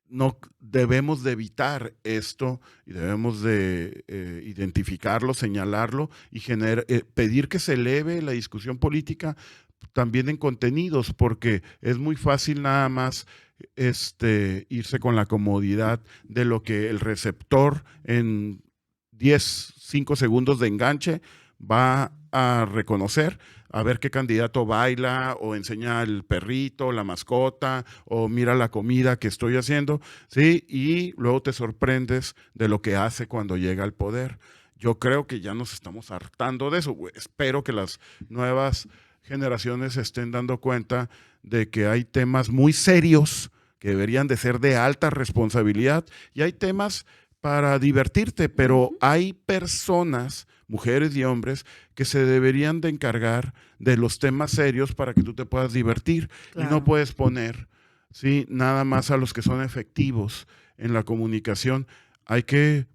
no debemos de evitar esto y debemos de identificarlo, señalarlo y pedir que se eleve la discusión política también en contenidos, porque es muy fácil nada más irse con la comodidad de lo que el receptor en 5 segundos de enganche va a reconocer, a ver qué candidato baila o enseña el perrito, la mascota o mira la comida que estoy haciendo, ¿sí? Y luego te sorprendes de lo que hace cuando llega al poder. Yo creo que ya nos estamos hartando de eso. Espero que las nuevas generaciones se estén dando cuenta de que hay temas muy serios que deberían de ser de alta responsabilidad, y hay temas para divertirte, pero hay personas, mujeres y hombres, que se deberían de encargar de los temas serios para que tú te puedas divertir. Y no Claro. puedes poner, ¿sí?, nada más a los que son efectivos en la comunicación. Hay que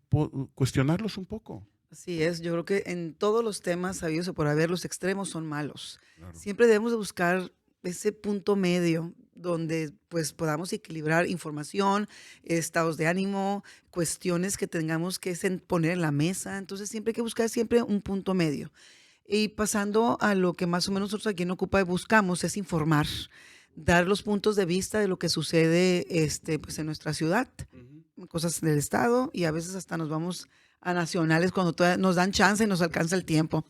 cuestionarlos un poco. Así es, yo creo que en todos los temas habidos o por haber, los extremos son malos. Claro, Siempre debemos de buscar ese punto medio donde pues podamos equilibrar información, estados de ánimo, cuestiones que tengamos que poner en la mesa. Entonces siempre hay que buscar siempre un punto medio. Y pasando a lo que más o menos nosotros aquí en Ocupa buscamos es informar, dar los puntos de vista de lo que sucede pues en nuestra ciudad, cosas del estado y a veces hasta nos vamos a nacionales cuando todavía nos dan chance y nos alcanza el tiempo.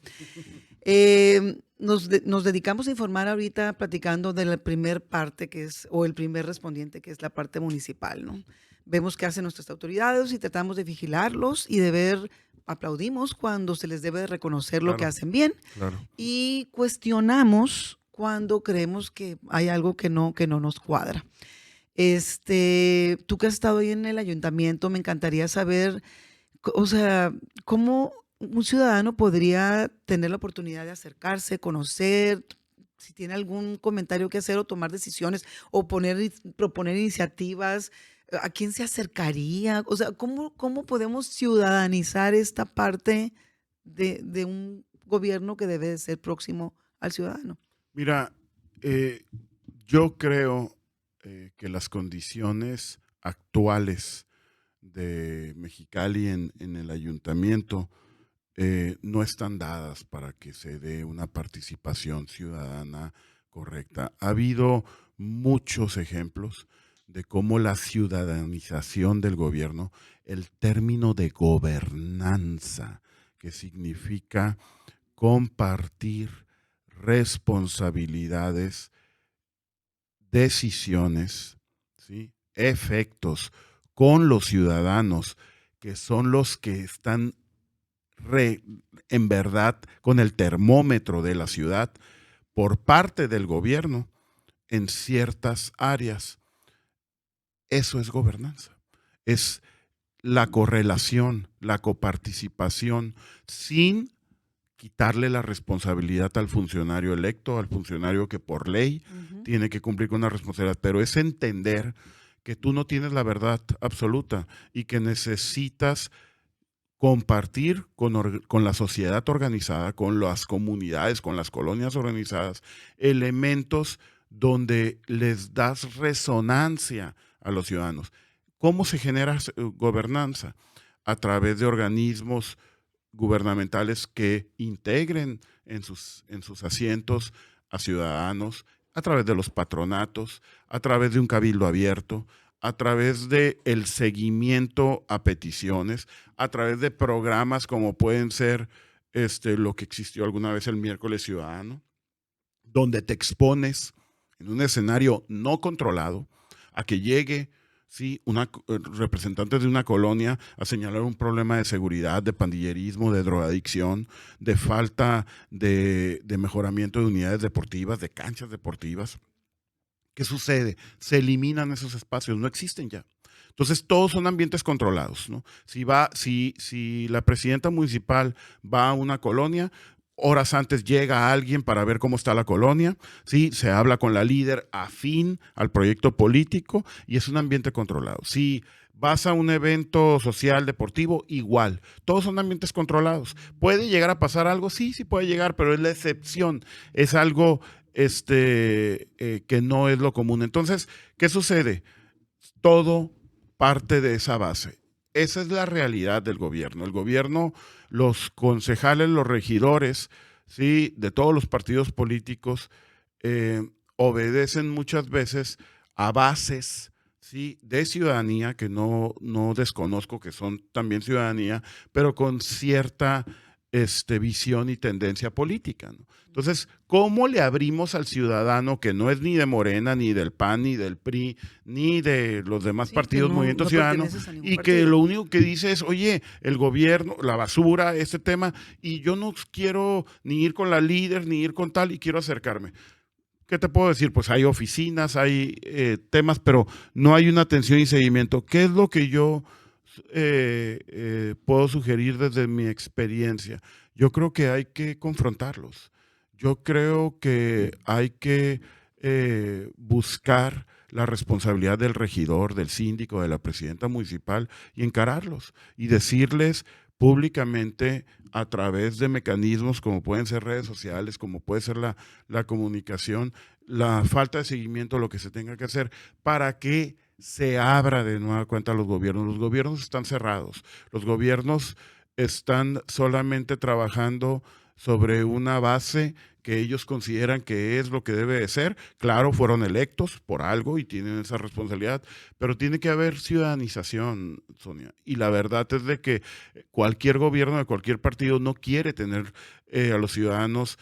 Nos dedicamos a informar ahorita platicando de la primer parte que es, o el primer respondiente que es la parte municipal, ¿no? Vemos qué hacen nuestras autoridades y tratamos de vigilarlos y de ver, aplaudimos cuando se les debe de reconocer lo que claro, hacen bien claro. y cuestionamos cuando creemos que hay algo que no nos cuadra. Tú que has estado ahí en el ayuntamiento, me encantaría saber, o sea, ¿cómo un ciudadano podría tener la oportunidad de acercarse, conocer, si tiene algún comentario que hacer o tomar decisiones o proponer iniciativas? ¿A quién se acercaría? O sea, ¿cómo podemos ciudadanizar esta parte de un gobierno que debe de ser próximo al ciudadano? Mira, eh, yo creo que las condiciones actuales de Mexicali en el ayuntamiento no están dadas para que se dé una participación ciudadana correcta. Ha habido muchos ejemplos de cómo la ciudadanización del gobierno, el término de gobernanza, que significa compartir responsabilidades, decisiones, ¿sí?, efectos con los ciudadanos, que son los que están en verdad con el termómetro de la ciudad por parte del gobierno en ciertas áreas. Eso es gobernanza. Es la correlación, la coparticipación, sin quitarle la responsabilidad al funcionario electo, al funcionario que por ley tiene que cumplir con una responsabilidad, pero es entender que tú no tienes la verdad absoluta y que necesitas compartir con la sociedad organizada, con las comunidades, con las colonias organizadas, elementos donde les das resonancia a los ciudadanos. ¿Cómo se genera gobernanza? A través de organismos gubernamentales que integren en sus asientos a ciudadanos, a través de los patronatos, a través de un cabildo abierto, a través de el seguimiento a peticiones, a través de programas como pueden ser lo que existió alguna vez el miércoles ciudadano, donde te expones en un escenario no controlado a que llegue, sí, representantes de una colonia a señalar un problema de seguridad, de pandillerismo, de drogadicción, de falta de mejoramiento de unidades deportivas, de canchas deportivas. ¿Qué sucede? Se eliminan esos espacios, no existen ya. Entonces, todos son ambientes controlados, ¿no? Si la presidenta municipal va a una colonia, horas antes llega alguien para ver cómo está la colonia, ¿sí? Se habla con la líder afín al proyecto político y es un ambiente controlado. Si vas a un evento social, deportivo, igual. Todos son ambientes controlados. ¿Puede llegar a pasar algo? Sí, sí puede llegar, pero es la excepción. Es algo que no es lo común. Entonces, ¿qué sucede? Todo parte de esa base. Esa es la realidad del gobierno. El gobierno, los concejales, los regidores, ¿sí?, de todos los partidos políticos, obedecen muchas veces a bases, ¿sí?, de ciudadanía, que no desconozco que son también ciudadanía, pero con cierta visión y tendencia política, ¿no? Entonces, ¿cómo le abrimos al ciudadano que no es ni de Morena, ni del PAN, ni del PRI, ni de los demás Sí, que partidos, Movimiento no Ciudadano, perteneces a ningún y que partido. lo único que dice es, oye, el gobierno, la basura, este tema, y yo no quiero ni ir con la líder, ni ir con tal, y quiero acercarme? ¿qué te puedo decir? Pues hay oficinas, hay temas, pero no hay una atención y seguimiento. ¿Qué es lo que yo puedo sugerir desde mi experiencia? Yo creo que hay que confrontarlos. Yo creo que hay que buscar la responsabilidad del regidor, del síndico, de la presidenta municipal y encararlos y decirles públicamente a través de mecanismos como pueden ser redes sociales, como puede ser la comunicación, la falta de seguimiento, lo que se tenga que hacer para que se abra de nueva cuenta a los gobiernos. Los gobiernos están cerrados, los gobiernos están solamente trabajando sobre una base que ellos consideran que es lo que debe de ser. Claro, fueron electos por algo y tienen esa responsabilidad, pero tiene que haber ciudadanización, Sonia. Y la verdad es de que cualquier gobierno de cualquier partido no quiere tener a los ciudadanos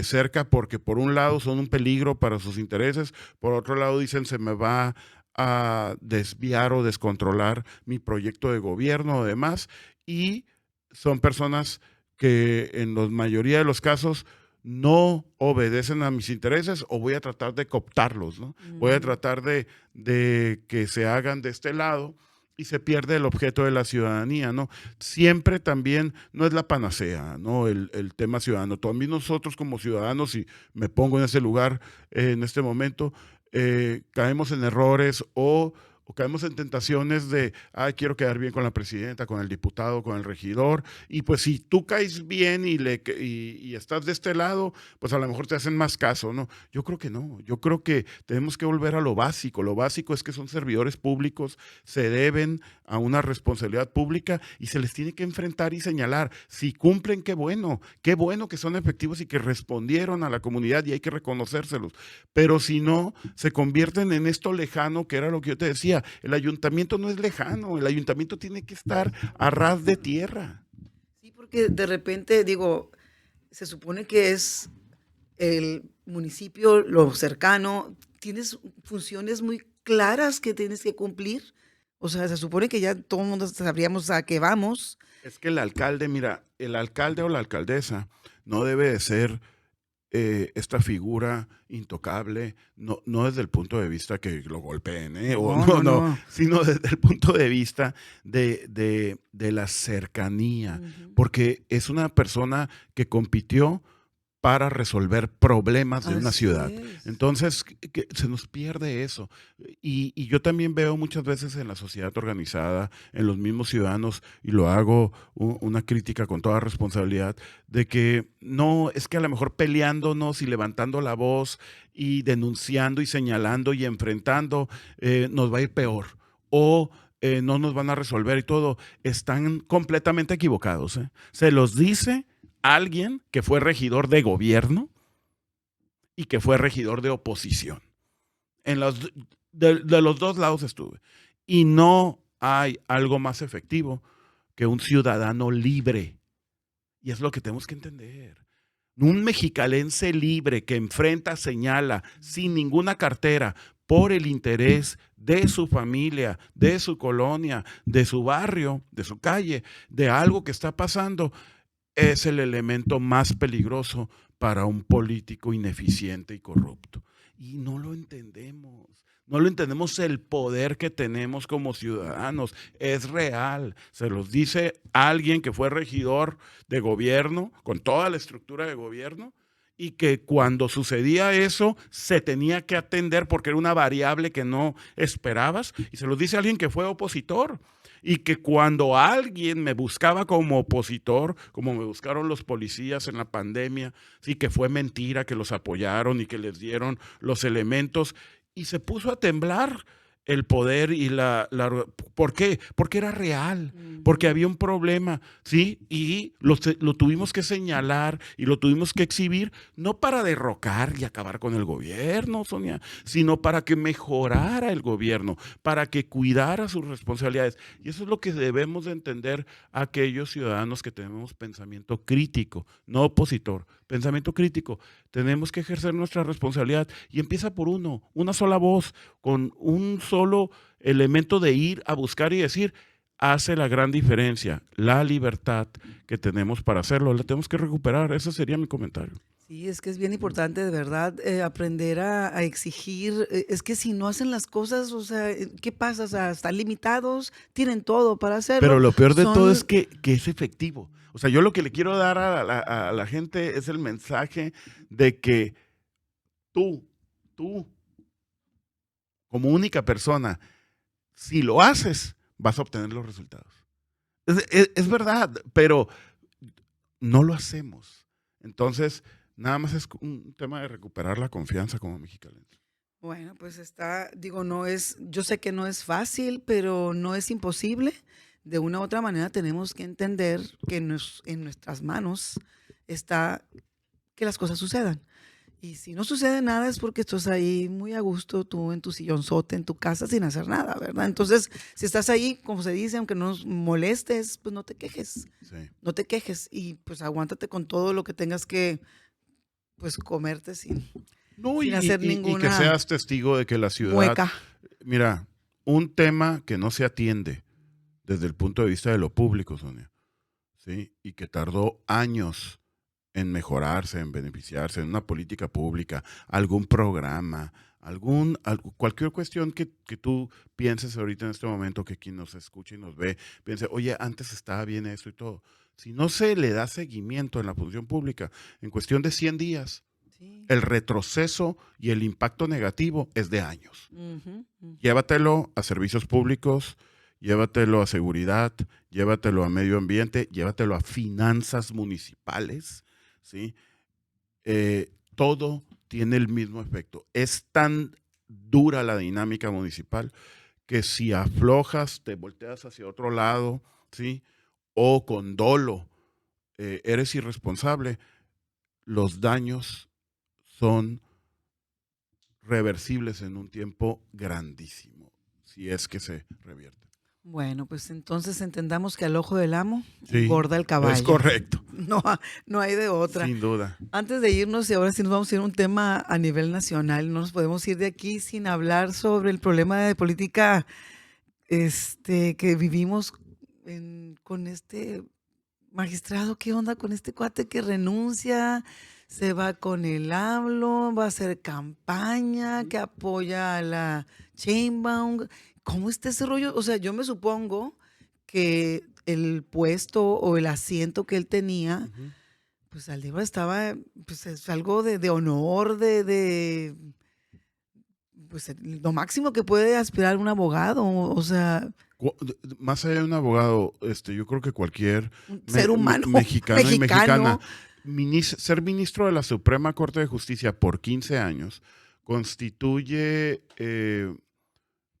cerca porque por un lado son un peligro para sus intereses, por otro lado dicen se me va a desviar o descontrolar mi proyecto de gobierno o demás, y son personas que en la mayoría de los casos no obedecen a mis intereses o voy a tratar de cooptarlos, ¿no? Voy a tratar de que se hagan de este lado y se pierde el objeto de la ciudadanía, ¿no? Siempre también no es la panacea, ¿no? El tema ciudadano. También nosotros como ciudadanos, y me pongo en ese lugar en este momento, caemos en errores o caemos en tentaciones de, quiero quedar bien con la presidenta, con el diputado, con el regidor, y pues si tú caes bien y estás de este lado, pues a lo mejor te hacen más caso, ¿no? Yo creo que no, yo creo que tenemos que volver a lo básico es que son servidores públicos, se deben a una responsabilidad pública y se les tiene que enfrentar y señalar, si cumplen, qué bueno que son efectivos y que respondieron a la comunidad y hay que reconocérselos, pero si no, se convierten en esto lejano, que era lo que yo te decía. El ayuntamiento no es lejano, el ayuntamiento tiene que estar a ras de tierra. Sí, porque de repente, digo, se supone que es el municipio, lo cercano, tienes funciones muy claras que tienes que cumplir. O sea, se supone que ya todo el mundo sabríamos a qué vamos. Es que el alcalde, mira, el alcalde o la alcaldesa no debe de ser esta figura intocable, no desde el punto de vista que lo golpeen, o No, no, no. sino desde el punto de vista de la cercanía, Ujú. porque es una persona que compitió para resolver problemas de una Así ciudad. es. Entonces, que se nos pierde eso. Y yo también veo muchas veces en la sociedad organizada, en los mismos ciudadanos, y lo hago una crítica con toda responsabilidad, de que no, es que a lo mejor peleándonos y levantando la voz y denunciando y señalando y enfrentando, nos va a ir peor. O no nos van a resolver y todo. Están completamente equivocados, ¿eh? Se los dice alguien que fue regidor de gobierno y que fue regidor de oposición. En los, de los dos lados estuve. Y no hay algo más efectivo que un ciudadano libre. Y es lo que tenemos que entender. Un mexicalense libre que enfrenta, señala, sin ninguna cartera, por el interés de su familia, de su colonia, de su barrio, de su calle, de algo que está pasando, es el elemento más peligroso para un político ineficiente y corrupto. Y no lo entendemos. No lo entendemos el poder que tenemos como ciudadanos. Es real. Se los dice alguien que fue regidor de gobierno, con toda la estructura de gobierno, y que cuando sucedía eso se tenía que atender porque era una variable que no esperabas. Y se los dice alguien que fue opositor. Y que cuando alguien me buscaba como opositor, como me buscaron los policías en la pandemia, sí, que fue mentira, que los apoyaron y que les dieron los elementos, y se puso a temblar el poder y ¿por qué? Porque era real, porque Ujú. había un problema, ¿sí? Y lo tuvimos que señalar y lo tuvimos que exhibir, no para derrocar y acabar con el gobierno, Sonia, sino para que mejorara el gobierno, para que cuidara sus responsabilidades. Y eso es lo que debemos de entender aquellos ciudadanos que tenemos pensamiento crítico, no opositor, pensamiento crítico. Tenemos que ejercer nuestra responsabilidad y empieza por una sola voz, con un solo elemento de ir a buscar y decir, hace la gran diferencia. La libertad que tenemos para hacerlo, la tenemos que recuperar. Ese sería mi comentario. Sí, es que es bien importante, de verdad, aprender a exigir. Es que si no hacen las cosas, o sea, ¿qué pasa? O sea, están limitados, tienen todo para Pero hacerlo. lo peor de todo es Son que es efectivo. O sea, yo lo que le quiero dar a la gente es el mensaje de que tú, tú, como única persona, si lo haces, vas a obtener los resultados. Es verdad, pero no lo hacemos. Entonces, nada más es un tema de recuperar la confianza como mexicanos. Bueno, pues está, digo, no es, yo sé que no es fácil, pero no es imposible. De una u otra manera tenemos que entender que en nuestras manos está que las cosas sucedan. Y si no sucede nada es porque estás ahí muy a gusto, tú en tu sillonzote, en tu casa, sin hacer nada, ¿verdad? Entonces, si estás ahí, como se dice, aunque no nos molestes, pues no te quejes, Sí. no te quejes y pues aguántate con todo lo que tengas que, pues, comerte No, sin hacer y que ninguna seas testigo de que la ciudad, mueca. mira, un tema que no se atiende desde el punto de vista de lo público, Sonia, ¿sí? Y que tardó años en mejorarse, en beneficiarse, en una política pública, algún programa, cualquier cuestión que tú pienses ahorita en este momento, que quien nos escucha y nos ve, piense, oye, antes estaba bien esto y todo. Si no se le da seguimiento en la función pública, en cuestión de 100 días, Sí. el retroceso y el impacto negativo es de años. Ujú, ujú. Llévatelo a servicios públicos, llévatelo a seguridad, llévatelo a medio ambiente, llévatelo a finanzas municipales, ¿sí? Todo tiene el mismo efecto. Es tan dura la dinámica municipal que si aflojas, te volteas hacia otro lado, ¿sí? O con dolo eres irresponsable, los daños son reversibles en un tiempo grandísimo, si es que se revierte. Bueno, pues entonces entendamos que al ojo del amo Sí, engorda el es caballo. correcto, No, no hay de otra. sin duda. Antes de irnos, y ahora sí nos vamos a ir a un tema a nivel nacional, no nos podemos ir de aquí sin hablar sobre el problema de política que vivimos con este magistrado. ¿Qué onda con este cuate que renuncia? Se va con el AMLO, va a hacer campaña, que apoya a la Sheinbaum. ¿Cómo está ese rollo? O sea, yo me supongo que el puesto o el asiento que él tenía, Ujú. pues Saldívar estaba, pues es algo de honor, pues lo máximo que puede aspirar un abogado, o sea, Más allá de un abogado, yo creo que cualquier un ser humano mexicano y mexicana, mexicano. ser ministro de la Suprema Corte de Justicia por 15 años constituye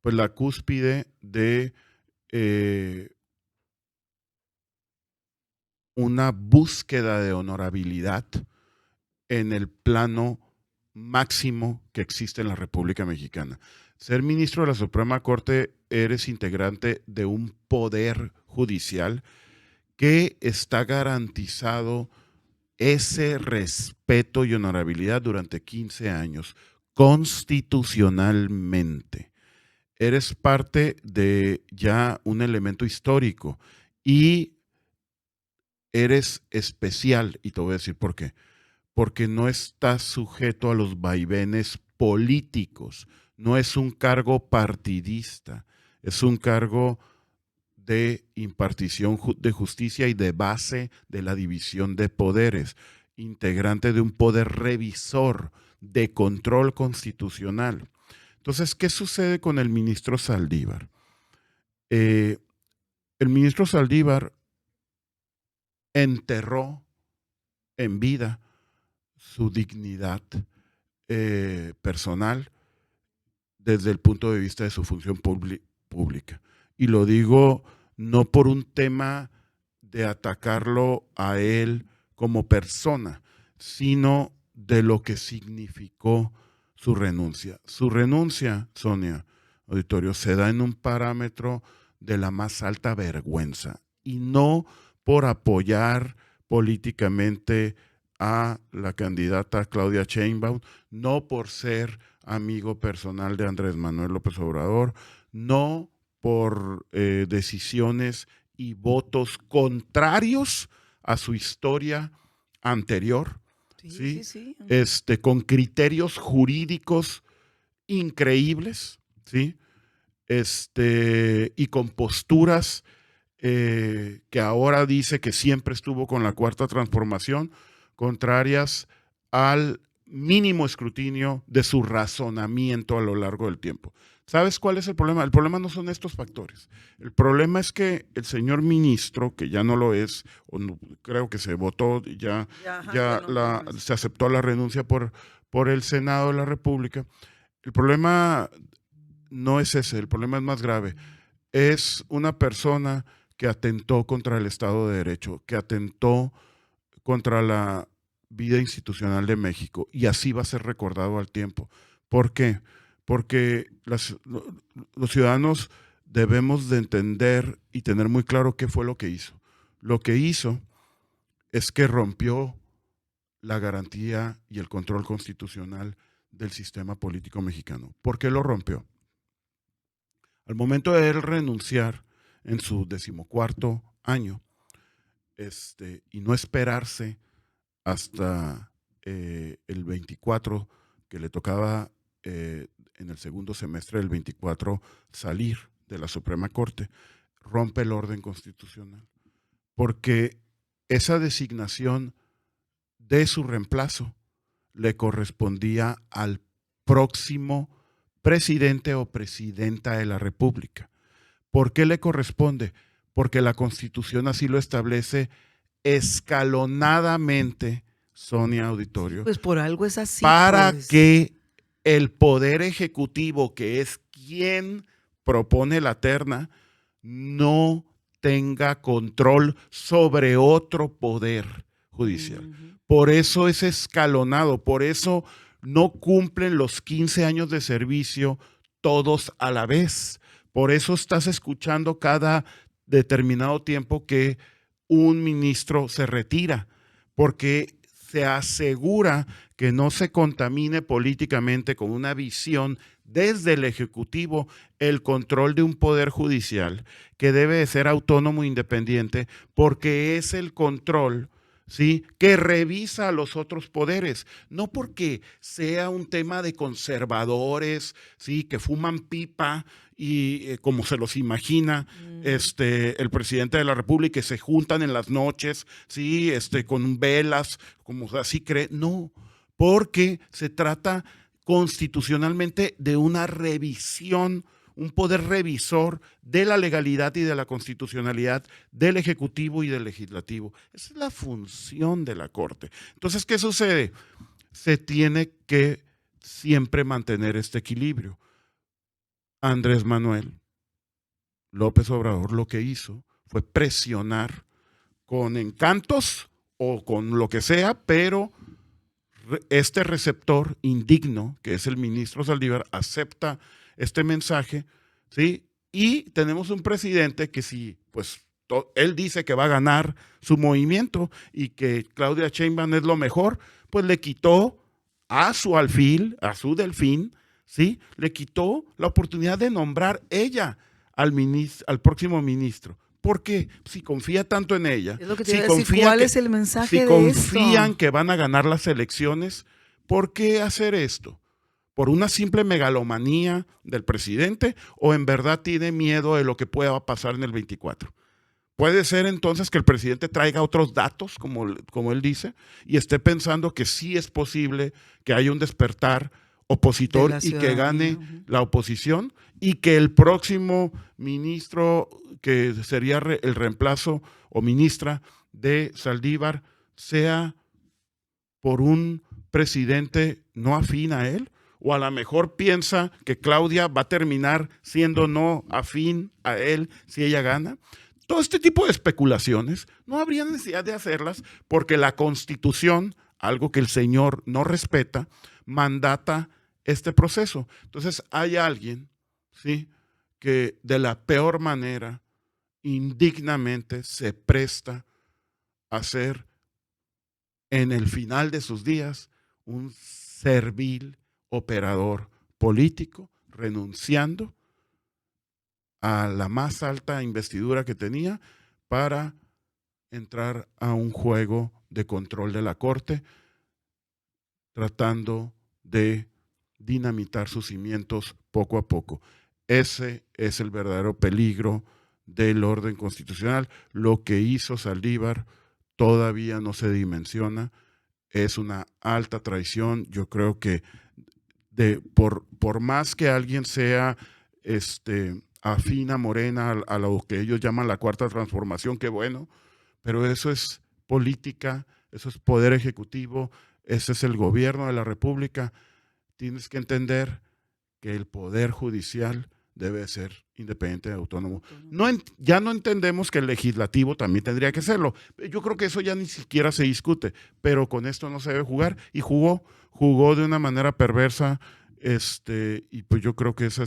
pues la cúspide de eh, una búsqueda de honorabilidad en el plano máximo que existe en la República Mexicana. Ser ministro de la Suprema Corte, eres integrante de un poder judicial que está garantizado ese respeto y honorabilidad durante 15 años, constitucionalmente. Eres parte de ya un elemento histórico y eres especial, y te voy a decir por qué. Porque no estás sujeto a los vaivenes políticos, no es un cargo partidista, es un cargo de impartición de justicia y de base de la división de poderes, integrante de un poder revisor de control constitucional. Entonces, ¿qué sucede con el ministro Saldívar? Eh, el ministro Saldívar enterró en vida su dignidad personal desde el punto de vista de su función pública. Y lo digo no por un tema de atacarlo a él como persona, sino de lo que significó su renuncia. Su renuncia, Sonia, auditorio, se da en un parámetro de la más alta vergüenza y no por apoyar políticamente a la candidata Claudia Sheinbaum, no por ser amigo personal de Andrés Manuel López Obrador, no por decisiones y votos contrarios a su historia anterior, Sí, ¿sí? sí, sí. Con criterios jurídicos increíbles, ¿sí? Y con posturas que ahora dice que siempre estuvo con la Cuarta Transformación, contrarias al mínimo escrutinio de su razonamiento a lo largo del tiempo. ¿Sabes cuál es el problema? El problema no son estos factores. El problema es que el señor ministro, que ya no lo es, o no, creo que se votó, Ya, ajá, ya no es. se aceptó la renuncia por el Senado de la República. El problema no es ese, el problema es más grave. Es una persona que atentó contra el Estado de Derecho, que atentó contra la vida institucional de México, y así va a ser recordado al tiempo. ¿Por qué? Porque los ciudadanos debemos de entender y tener muy claro qué fue lo que hizo. Lo que hizo es que rompió la garantía y el control constitucional del sistema político mexicano. ¿Por qué lo rompió? Al momento de él renunciar en su 14º año, y no esperarse hasta el 24, que le tocaba en el segundo semestre del 24 salir de la Suprema Corte, rompe el orden constitucional, porque esa designación de su reemplazo le correspondía al próximo presidente o presidenta de la República. ¿Por qué le corresponde? Porque la Constitución así lo establece escalonadamente, Sonia Sí, Auditorio, pues por algo es así, para pues. que el Poder Ejecutivo, que es quien propone la terna, no tenga control sobre otro poder judicial. Ujú. Por eso es escalonado, por eso no cumplen los 15 años de servicio todos a la vez. Por eso estás escuchando cada determinado tiempo que un ministro se retira, porque se asegura que no se contamine políticamente con una visión desde el Ejecutivo el control de un poder judicial que debe de ser autónomo e independiente, porque es el control, ¿sí?, que revisa a los otros poderes, no porque sea un tema de conservadores, ¿sí?, que fuman pipa y como se los imagina el presidente de la República, que se juntan en las noches, ¿sí?, con velas, como así cree. No, porque se trata constitucionalmente de una revisión, un poder revisor de la legalidad y de la constitucionalidad del Ejecutivo y del Legislativo. Esa es la función de la Corte. Entonces, ¿qué sucede? Se tiene que siempre mantener este equilibrio. Andrés Manuel López Obrador lo que hizo fue presionar con encantos o con lo que sea, pero este receptor indigno, que es el ministro Saldívar, acepta este mensaje, ¿sí? Y tenemos un presidente que si, pues, él dice que va a ganar su movimiento y que Claudia Sheinbaum es lo mejor, pues le quitó a su alfil, a su delfín, ¿sí? Le quitó la oportunidad de nombrar ella al próximo ministro. Porque si confía tanto en ella, Es lo que te iba a decir, ¿cuál es el si mensaje de confían esto? que van a ganar las elecciones, ¿por qué hacer esto? ¿Por una simple megalomanía del presidente o en verdad tiene miedo de lo que pueda pasar en el 24? Puede ser entonces que el presidente traiga otros datos, como él dice, y esté pensando que sí es posible que haya un despertar De opositor la y que ciudadanía. gane Ujú. la oposición, y que el próximo ministro, que sería el reemplazo o ministra de Saldívar, sea por un presidente no afín a él, o a lo mejor piensa que Claudia va a terminar siendo no afín a él si ella gana. Todo este tipo de especulaciones no habría necesidad de hacerlas, porque la Constitución, algo que el señor no respeta, mandata este proceso. Entonces hay alguien, ¿sí?, que de la peor manera, indignamente, se presta a ser en el final de sus días un servil operador político, renunciando a la más alta investidura que tenía para entrar a un juego de control de la Corte, tratando de dinamitar sus cimientos poco a poco. Ese es el verdadero peligro del orden constitucional. Lo que hizo Saldívar todavía no se dimensiona, es una alta traición. Yo creo que por más que alguien sea afín a Morena, a lo que ellos llaman la cuarta transformación, qué bueno, pero eso es política, eso es poder ejecutivo, ese es el gobierno de la República. Tienes que entender que el poder judicial debe ser independiente y autónomo. Ya no entendemos que el legislativo también tendría que serlo. Yo creo que eso ya ni siquiera se discute, pero con esto no se debe jugar, y jugó de una manera perversa, y pues yo creo que ese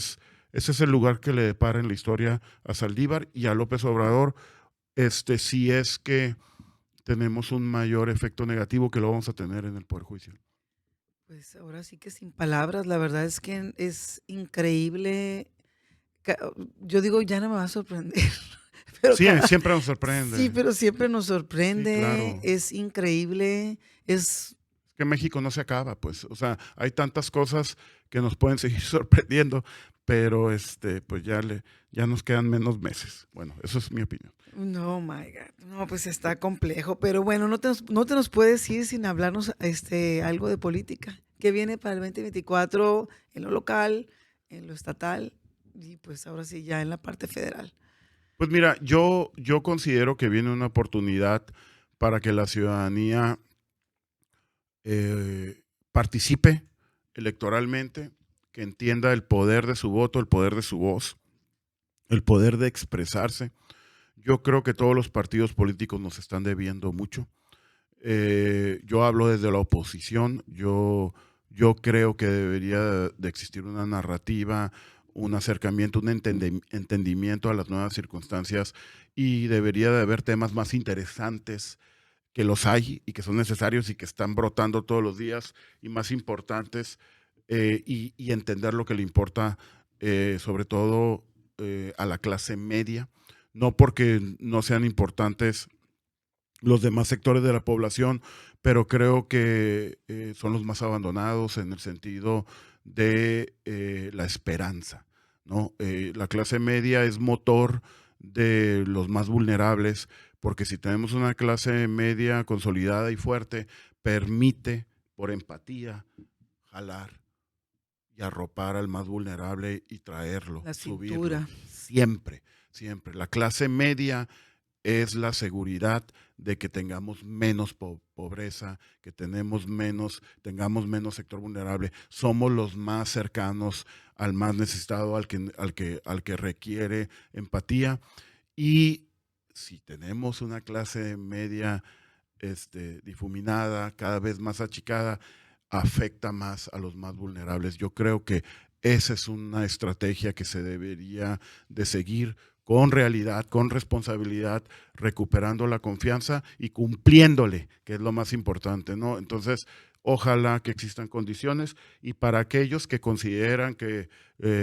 es el lugar que le depara en la historia a Saldívar y a López Obrador, si es que tenemos un mayor efecto negativo, que lo vamos a tener en el Poder Judicial. Pues ahora sí que sin palabras, la verdad es que es increíble. Yo digo, ya no me va a sorprender, pero Sí, siempre nos sorprende. sí, pero siempre nos Sí, sorprende, claro. es increíble, es Que México no se acaba, pues. O sea, hay tantas cosas que nos pueden seguir sorprendiendo, pero pues ya nos quedan menos meses. Bueno, eso es mi opinión. no, my God, no, pues está complejo, pero bueno, no te nos puedes ir sin hablarnos algo de política. ¿Qué viene para el 2024 en lo local, en lo estatal y pues ahora sí ya en la parte federal? Pues mira, yo considero que viene una oportunidad para que la ciudadanía participe electoralmente, que entienda el poder de su voto, el poder de su voz, el poder de expresarse. Yo creo que todos los partidos políticos nos están debiendo mucho. Yo hablo desde la oposición. Yo creo que debería de existir una narrativa, un acercamiento, un entendimiento a las nuevas circunstancias, y debería de haber temas más interesantes, que los hay y que son necesarios y que están brotando todos los días, y más importantes, y entender lo que le importa, sobre todo a la clase media, no porque no sean importantes los demás sectores de la población, pero creo que son los más abandonados en el sentido de la esperanza, ¿no? La clase media es motor de los más vulnerables, porque si tenemos una clase media consolidada y fuerte, permite, por empatía, jalar y arropar al más vulnerable y traerlo, La subirlo, cintura. siempre, siempre. La clase media es la seguridad de que tengamos menos pobreza, que tengamos menos sector vulnerable. Somos los más cercanos al más necesitado, al que requiere empatía. Y si tenemos una clase media difuminada, cada vez más achicada, afecta más a los más vulnerables. Yo creo que esa es una estrategia que se debería de seguir con realidad, con responsabilidad, recuperando la confianza y cumpliéndole, que es lo más importante, ¿no? Entonces, ojalá que existan condiciones, y para aquellos que consideran que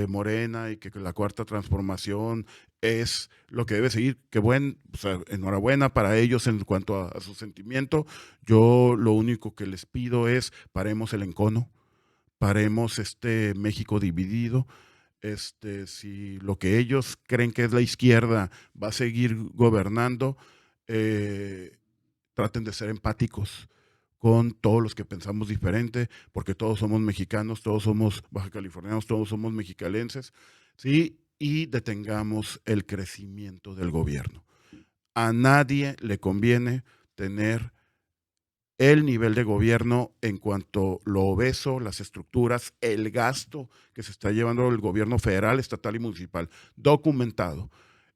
Morena y que la cuarta transformación es lo que debe seguir, o sea, enhorabuena para ellos en cuanto a su sentimiento. Yo lo único que les pido es: paremos el encono, paremos este México dividido. Si lo que ellos creen que es la izquierda va a seguir gobernando, traten de ser empáticos con todos los que pensamos diferente, porque todos somos mexicanos, todos somos baja californianos, todos somos mexicalenses, ¿sí? Y detengamos el crecimiento del gobierno. A nadie le conviene tener el nivel de gobierno en cuanto lo obeso, las estructuras, el gasto que se está llevando el gobierno federal, estatal y municipal, documentado.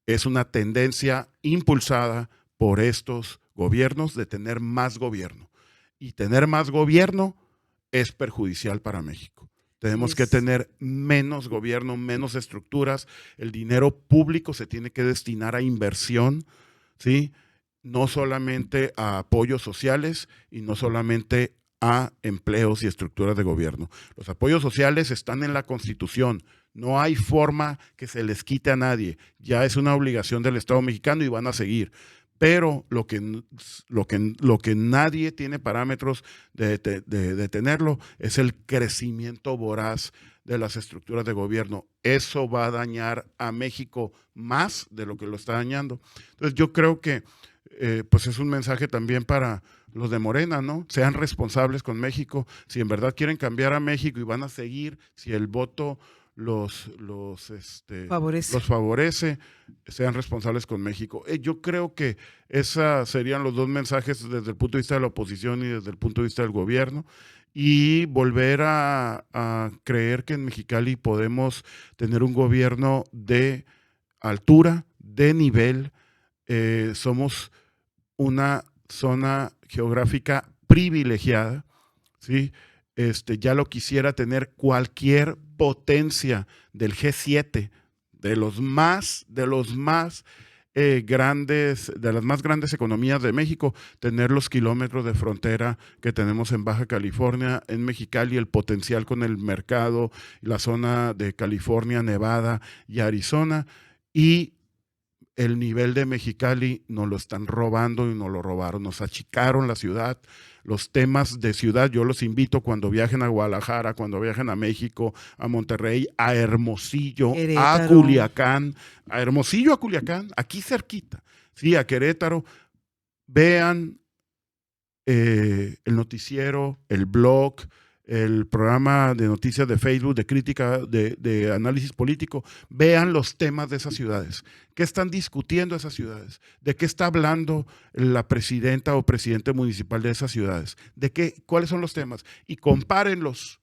Es una tendencia impulsada por estos gobiernos de tener más gobierno. Y tener más gobierno es perjudicial para México. Tenemos que tener menos gobierno, menos estructuras. El dinero público se tiene que destinar a inversión, ¿sí? No solamente a apoyos sociales y no solamente a empleos y estructuras de gobierno. Los apoyos sociales están en la Constitución. No hay forma que se les quite a nadie. Ya es una obligación del Estado mexicano y van a seguir. pero lo que nadie tiene parámetros de detenerlo es el crecimiento voraz de las estructuras de gobierno. Eso va a dañar a México más de lo que lo está dañando. Entonces yo creo que pues es un mensaje también para los de Morena, ¿no? Sean responsables con México. Si en verdad quieren cambiar a México y van a seguir, si el voto Favorece. los favorece, sean responsables con México. Yo creo que esos serían los dos mensajes desde el punto de vista de la oposición y desde el punto de vista del gobierno, y volver a creer que en Mexicali podemos tener un gobierno de altura, de nivel. Somos una zona geográfica privilegiada, ¿sí? Ya lo quisiera tener cualquier potencia del G7, de los más grandes, de las más grandes economías de México, tener los kilómetros de frontera que tenemos en Baja California, en Mexicali, el potencial con el mercado, la zona de California, Nevada y Arizona, y el nivel de Mexicali nos lo están robando y nos lo robaron, nos achicaron la ciudad, los temas de ciudad. Yo los invito cuando viajen a Guadalajara, cuando viajen a México, a Monterrey, a Hermosillo, a Querétaro. Culiacán, aquí cerquita, sí, a Querétaro, vean el noticiero, el blog, el programa de noticias de Facebook, de crítica, de análisis político. Vean los temas de esas ciudades. ¿Qué están discutiendo esas ciudades? ¿De qué está hablando la presidenta o presidente municipal de esas ciudades? ¿Cuáles son los temas? Y compárenlos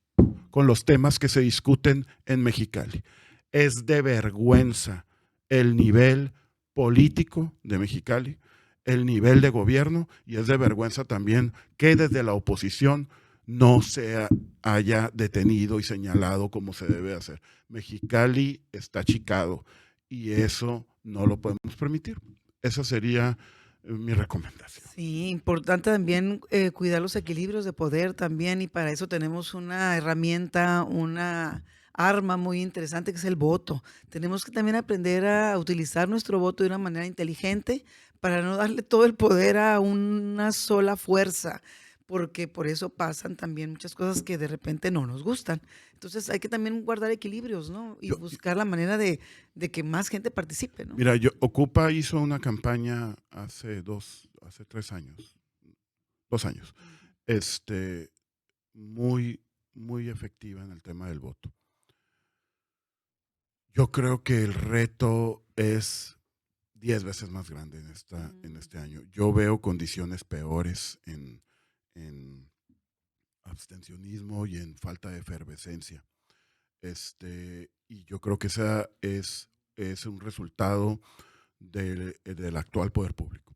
con los temas que se discuten en Mexicali. Es de vergüenza el nivel político de Mexicali, el nivel de gobierno, y es de vergüenza también que desde la oposición no se haya detenido y señalado como se debe hacer. Mexicali está achicado y eso no lo podemos permitir. Esa sería mi recomendación. Sí, importante también cuidar los equilibrios de poder también, y para eso tenemos una herramienta, una arma muy interesante que es el voto. Tenemos que también aprender a utilizar nuestro voto de una manera inteligente para no darle todo el poder a una sola fuerza, porque por eso pasan también muchas cosas que de repente no nos gustan. Entonces hay que también guardar equilibrios, ¿no? Y Yo, buscar la manera de que más gente participe, ¿no? Mira, Ocupa hizo una campaña hace 3 años, 2 años, muy, muy efectiva en el tema del voto. Yo creo que el reto es 10 veces más grande en este año. Yo veo condiciones peores en abstencionismo y en falta de efervescencia. Y yo creo que esa es un resultado del actual poder público.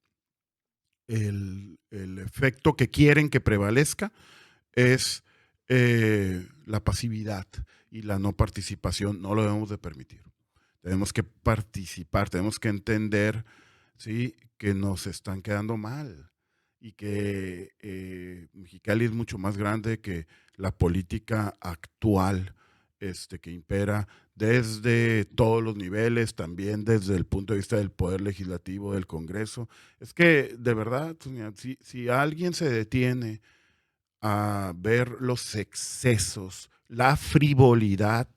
El efecto que quieren que prevalezca es la pasividad y la no participación. No lo debemos de permitir. Tenemos que participar, tenemos que entender, ¿sí?, que nos están quedando mal y que Mexicali es mucho más grande que la política actual que impera desde todos los niveles, también desde el punto de vista del Poder Legislativo, del Congreso. Es que, de verdad, Sonia, si alguien se detiene a ver los excesos, la frivolidad,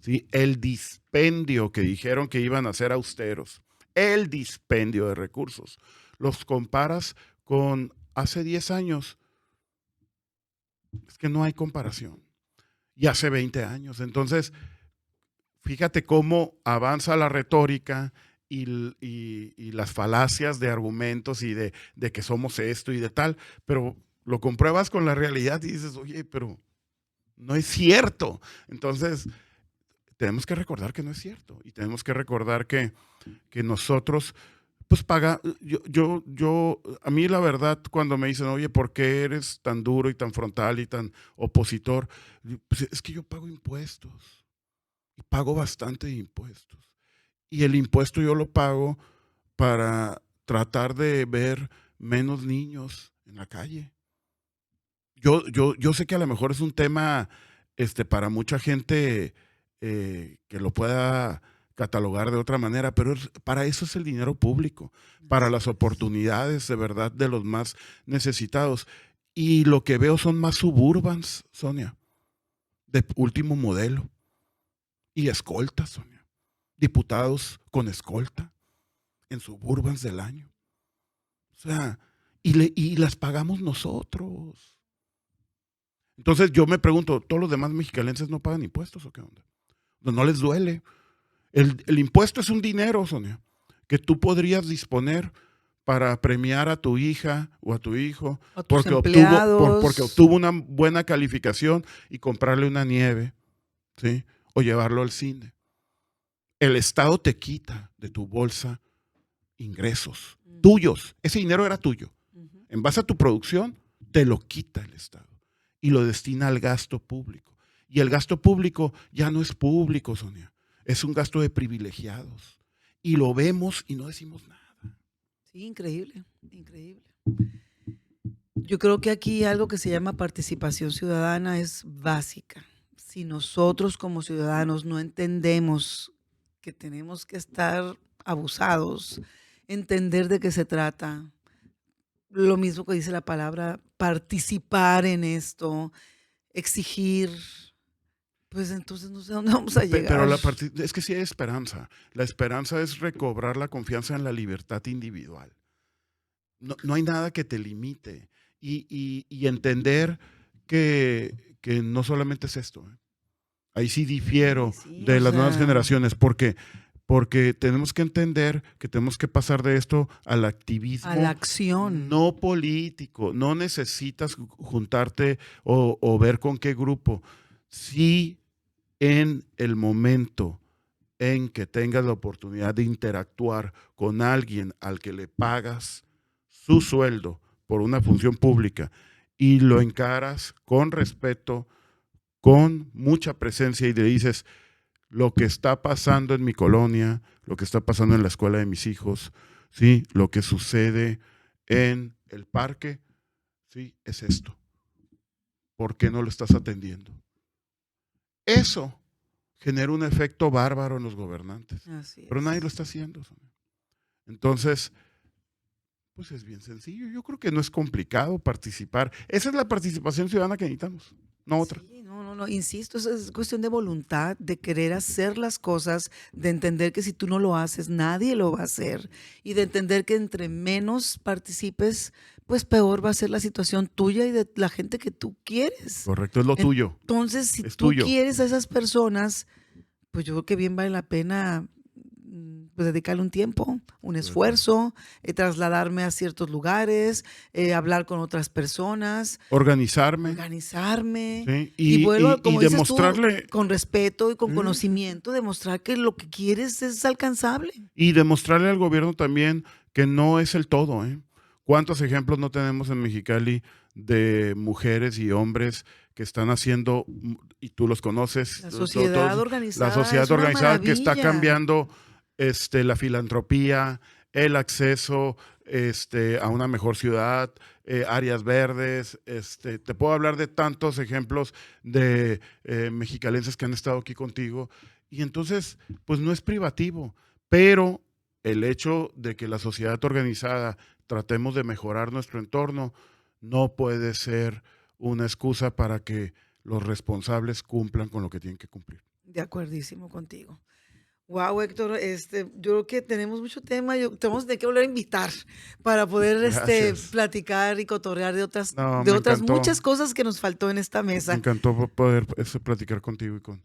¿sí?, el dispendio que dijeron que iban a ser austeros, el dispendio de recursos, los comparas con hace 10 años, es que no hay comparación, y hace 20 años. Entonces, fíjate cómo avanza la retórica y las falacias de argumentos y de que somos esto y de tal, pero lo compruebas con la realidad y dices, oye, pero no es cierto. Entonces, tenemos que recordar que no es cierto, y tenemos que recordar que nosotros, pues a mí la verdad, cuando me dicen, oye, ¿por qué eres tan duro y tan frontal y tan opositor? Pues es que yo pago impuestos, y pago bastante de impuestos. Y el impuesto yo lo pago para tratar de ver menos niños en la calle. Yo sé que a lo mejor es un tema para mucha gente que lo pueda catalogar de otra manera, pero para eso es el dinero público, para las oportunidades de verdad de los más necesitados. Y lo que veo son más suburbans, Sonia, de último modelo. Y escoltas, Sonia. Diputados con escolta en suburbans del año. O sea, y las pagamos nosotros. Entonces yo me pregunto, ¿todos los demás mexicalenses no pagan impuestos o qué onda? No les duele. El impuesto es un dinero, Sonia, que tú podrías disponer para premiar a tu hija o a tu hijo A tus porque porque empleados. obtuvo una buena calificación y comprarle una nieve, ¿sí? O llevarlo al cine. El Estado te quita de tu bolsa ingresos tuyos. Ese dinero era tuyo. En base a tu producción, te lo quita el Estado y lo destina al gasto público. Y el gasto público ya no es público, Sonia. Es un gasto de privilegiados. Y lo vemos y no decimos nada. Sí, increíble, increíble. Yo creo que aquí algo que se llama participación ciudadana es básica. Si nosotros como ciudadanos no entendemos que tenemos que estar abusados, entender de qué se trata, lo mismo que dice la palabra, participar en esto, exigir, pues entonces no sé dónde vamos a Pero llegar. es que sí hay esperanza. La esperanza es recobrar la confianza en la libertad individual. No hay nada que te limite. Y entender que no solamente es esto. Ahí sí Sí, difiero sí, o de las nuevas sea, generaciones, porque tenemos que entender que tenemos que pasar de esto al a la activismo acción. no político. No necesitas juntarte o ver con qué grupo. Sí, en el momento en que tengas la oportunidad de interactuar con alguien al que le pagas su sueldo por una función pública y lo encaras con respeto, con mucha presencia y le dices lo que está pasando en mi colonia, lo que está pasando en la escuela de mis hijos, ¿sí? Lo que sucede en el parque, ¿sí? Es esto. ¿Por qué no lo estás atendiendo? Eso genera un efecto bárbaro en los gobernantes, Así pero nadie lo es. está haciendo. Entonces, pues es bien sencillo. Yo creo que no es complicado participar. Esa es la participación ciudadana que necesitamos, no otra. Sí, no, no, no, insisto, es cuestión de voluntad, de querer hacer las cosas, de entender que si tú no lo haces, nadie lo va a hacer y de entender que entre menos participes, pues peor va a ser la situación tuya y de la gente que tú quieres. Correcto, es lo tuyo, Entonces, si es tú tuyo. quieres a esas personas, pues yo creo que bien vale la pena pues dedicarle un tiempo, un Estoy de acuerdo. esfuerzo, trasladarme a ciertos lugares, hablar con otras personas, Organizarme, organizarme ¿sí? y vuelvo, Y como dices tú, demostrarle, con respeto y con sí, conocimiento, demostrar que lo que quieres es alcanzable. y demostrarle al gobierno también que no es el todo, ¿eh? ¿Cuántos ejemplos no tenemos en Mexicali de mujeres y hombres que están haciendo, y tú los conoces, La sociedad la organizada sociedad es una organizada que está maravilla. cambiando la filantropía, el acceso a una mejor ciudad, áreas verdes? Te puedo hablar de tantos ejemplos de mexicalenses que han estado aquí contigo. Y entonces, pues no es privativo, pero el hecho de que la sociedad organizada tratemos de mejorar nuestro entorno no puede ser una excusa para que los responsables cumplan con lo que tienen que cumplir. De acuerdísimo contigo. Wow, Héctor, yo creo que tenemos mucho tema, te vamos a tener que volver a invitar para poder Gracias. platicar y cotorrear No, de otras muchas cosas que nos faltó en esta me mesa. encantó poder platicar contigo y con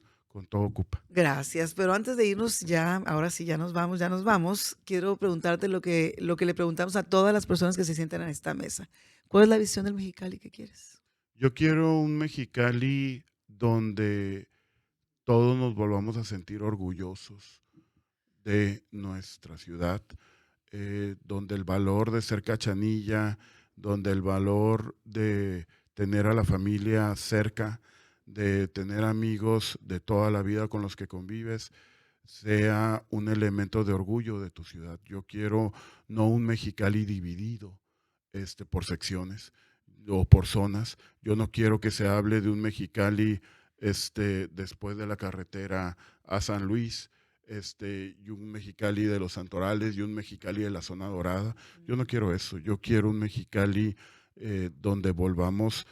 todo Ocupa. Gracias, pero antes de irnos ya, ahora sí ya nos vamos, quiero preguntarte lo que le preguntamos a todas las personas que se sientan en esta mesa. ¿Cuál es la visión del Mexicali que quieres? Yo quiero un Mexicali donde todos nos volvamos a sentir orgullosos de nuestra ciudad, donde el valor de ser cachanilla, donde el valor de tener a la familia cerca, de tener amigos de toda la vida con los que convives, sea un elemento de orgullo de tu ciudad. Yo quiero no un Mexicali dividido por secciones o por zonas. Yo no quiero que se hable de un Mexicali después de la carretera a San Luis, y un Mexicali de los Santorales y un Mexicali de la zona dorada. Yo no quiero eso. Yo quiero un Mexicali donde volvamos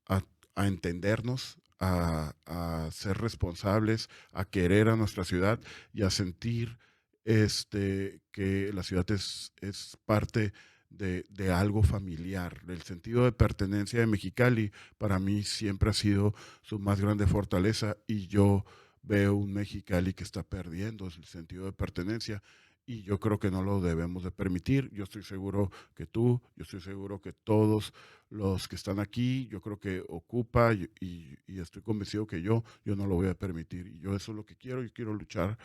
a, a entendernos, a ser responsables, a querer a nuestra ciudad y a sentir que la ciudad es parte de algo familiar. El sentido de pertenencia de Mexicali para mí siempre ha sido su más grande fortaleza, y yo veo un Mexicali que está perdiendo el sentido de pertenencia, y yo creo que no lo debemos de permitir. Yo estoy seguro que tú, yo estoy seguro que todos los que están aquí, yo creo que Ocupa, y estoy convencido que yo no lo voy a permitir, y yo eso es lo que quiero. Yo quiero luchar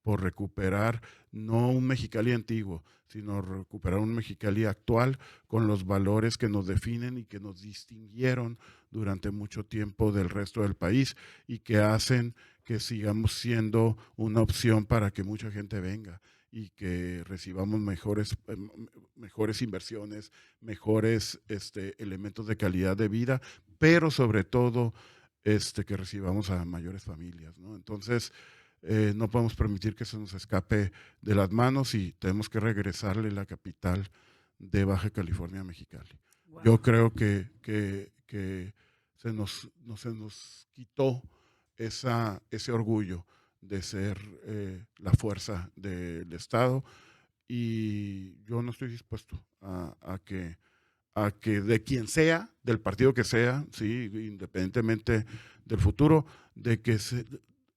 por recuperar no un Mexicali antiguo, sino recuperar un Mexicali actual con los valores que nos definen y que nos distinguieron durante mucho tiempo del resto del país, y que hacen que sigamos siendo una opción para que mucha gente venga y que recibamos mejores inversiones, mejores elementos de calidad de vida, pero sobre todo que recibamos a mayores familias, ¿no? Entonces, no podemos permitir que se nos escape de las manos, y tenemos que regresarle la capital de Baja California a Mexicali. Wow. Yo creo que se nos quitó ese orgullo de ser la fuerza del Estado, y yo no estoy dispuesto a que de quien sea, del partido que sea, sí, independientemente del futuro, de que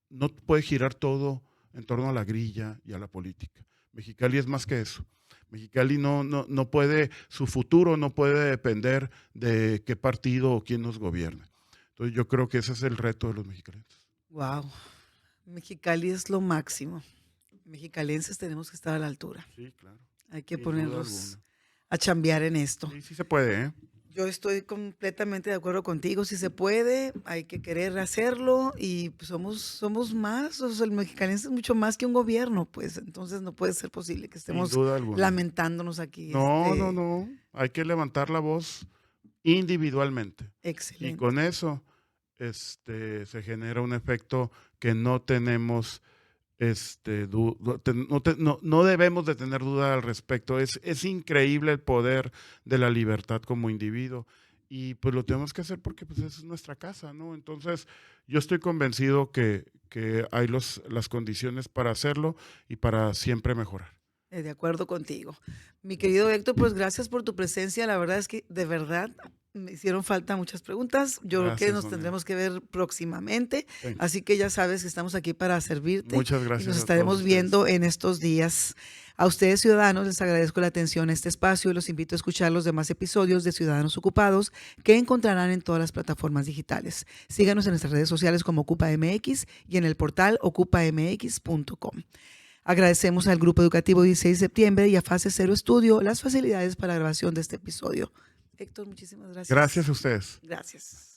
no puede girar todo en torno a la grilla y a la política. Mexicali es más que eso. Mexicali no puede, su futuro no puede depender de qué partido o quién nos gobierne. Entonces yo creo que ese es el reto de los mexicanos. Wow. Mexicali es lo máximo. Mexicalenses tenemos que estar a la altura. Sí, claro. Hay que Sin duda ponernos alguna. a chambear en esto. Sí, sí se puede, ¿eh? Yo estoy completamente de acuerdo contigo. Si se puede, hay que querer hacerlo, y pues somos más. O sea, el mexicalense es mucho más que un gobierno, pues. Entonces no puede ser posible que Sin estemos duda alguna. lamentándonos aquí. No. Hay que levantar la voz individualmente. Y Excelente. con eso se genera un efecto que no tenemos, no debemos de tener duda al respecto. Es increíble el poder de la libertad como individuo, y pues lo tenemos que hacer porque pues es nuestra casa, ¿no? Entonces yo estoy convencido que hay las condiciones para hacerlo y para siempre mejorar. De acuerdo contigo. Mi querido Héctor, pues gracias por tu presencia. La verdad es que de verdad me hicieron falta muchas preguntas. Yo creo que Gracias, nos Sonia. tendremos que ver próximamente. Sí. Así que ya sabes que estamos aquí para servirte. Muchas Y gracias nos a estaremos todos viendo ustedes. en estos días. A ustedes, ciudadanos, les agradezco la atención a este espacio y los invito a escuchar los demás episodios de Ciudadanos Ocupados, que encontrarán en todas las plataformas digitales. Síganos en nuestras redes sociales como OcupaMX y en el portal ocupamx.com. Agradecemos al Grupo Educativo 16 de Septiembre y a Fase Cero Estudio las facilidades para la grabación de este episodio. Héctor, muchísimas gracias. Gracias a ustedes. Gracias.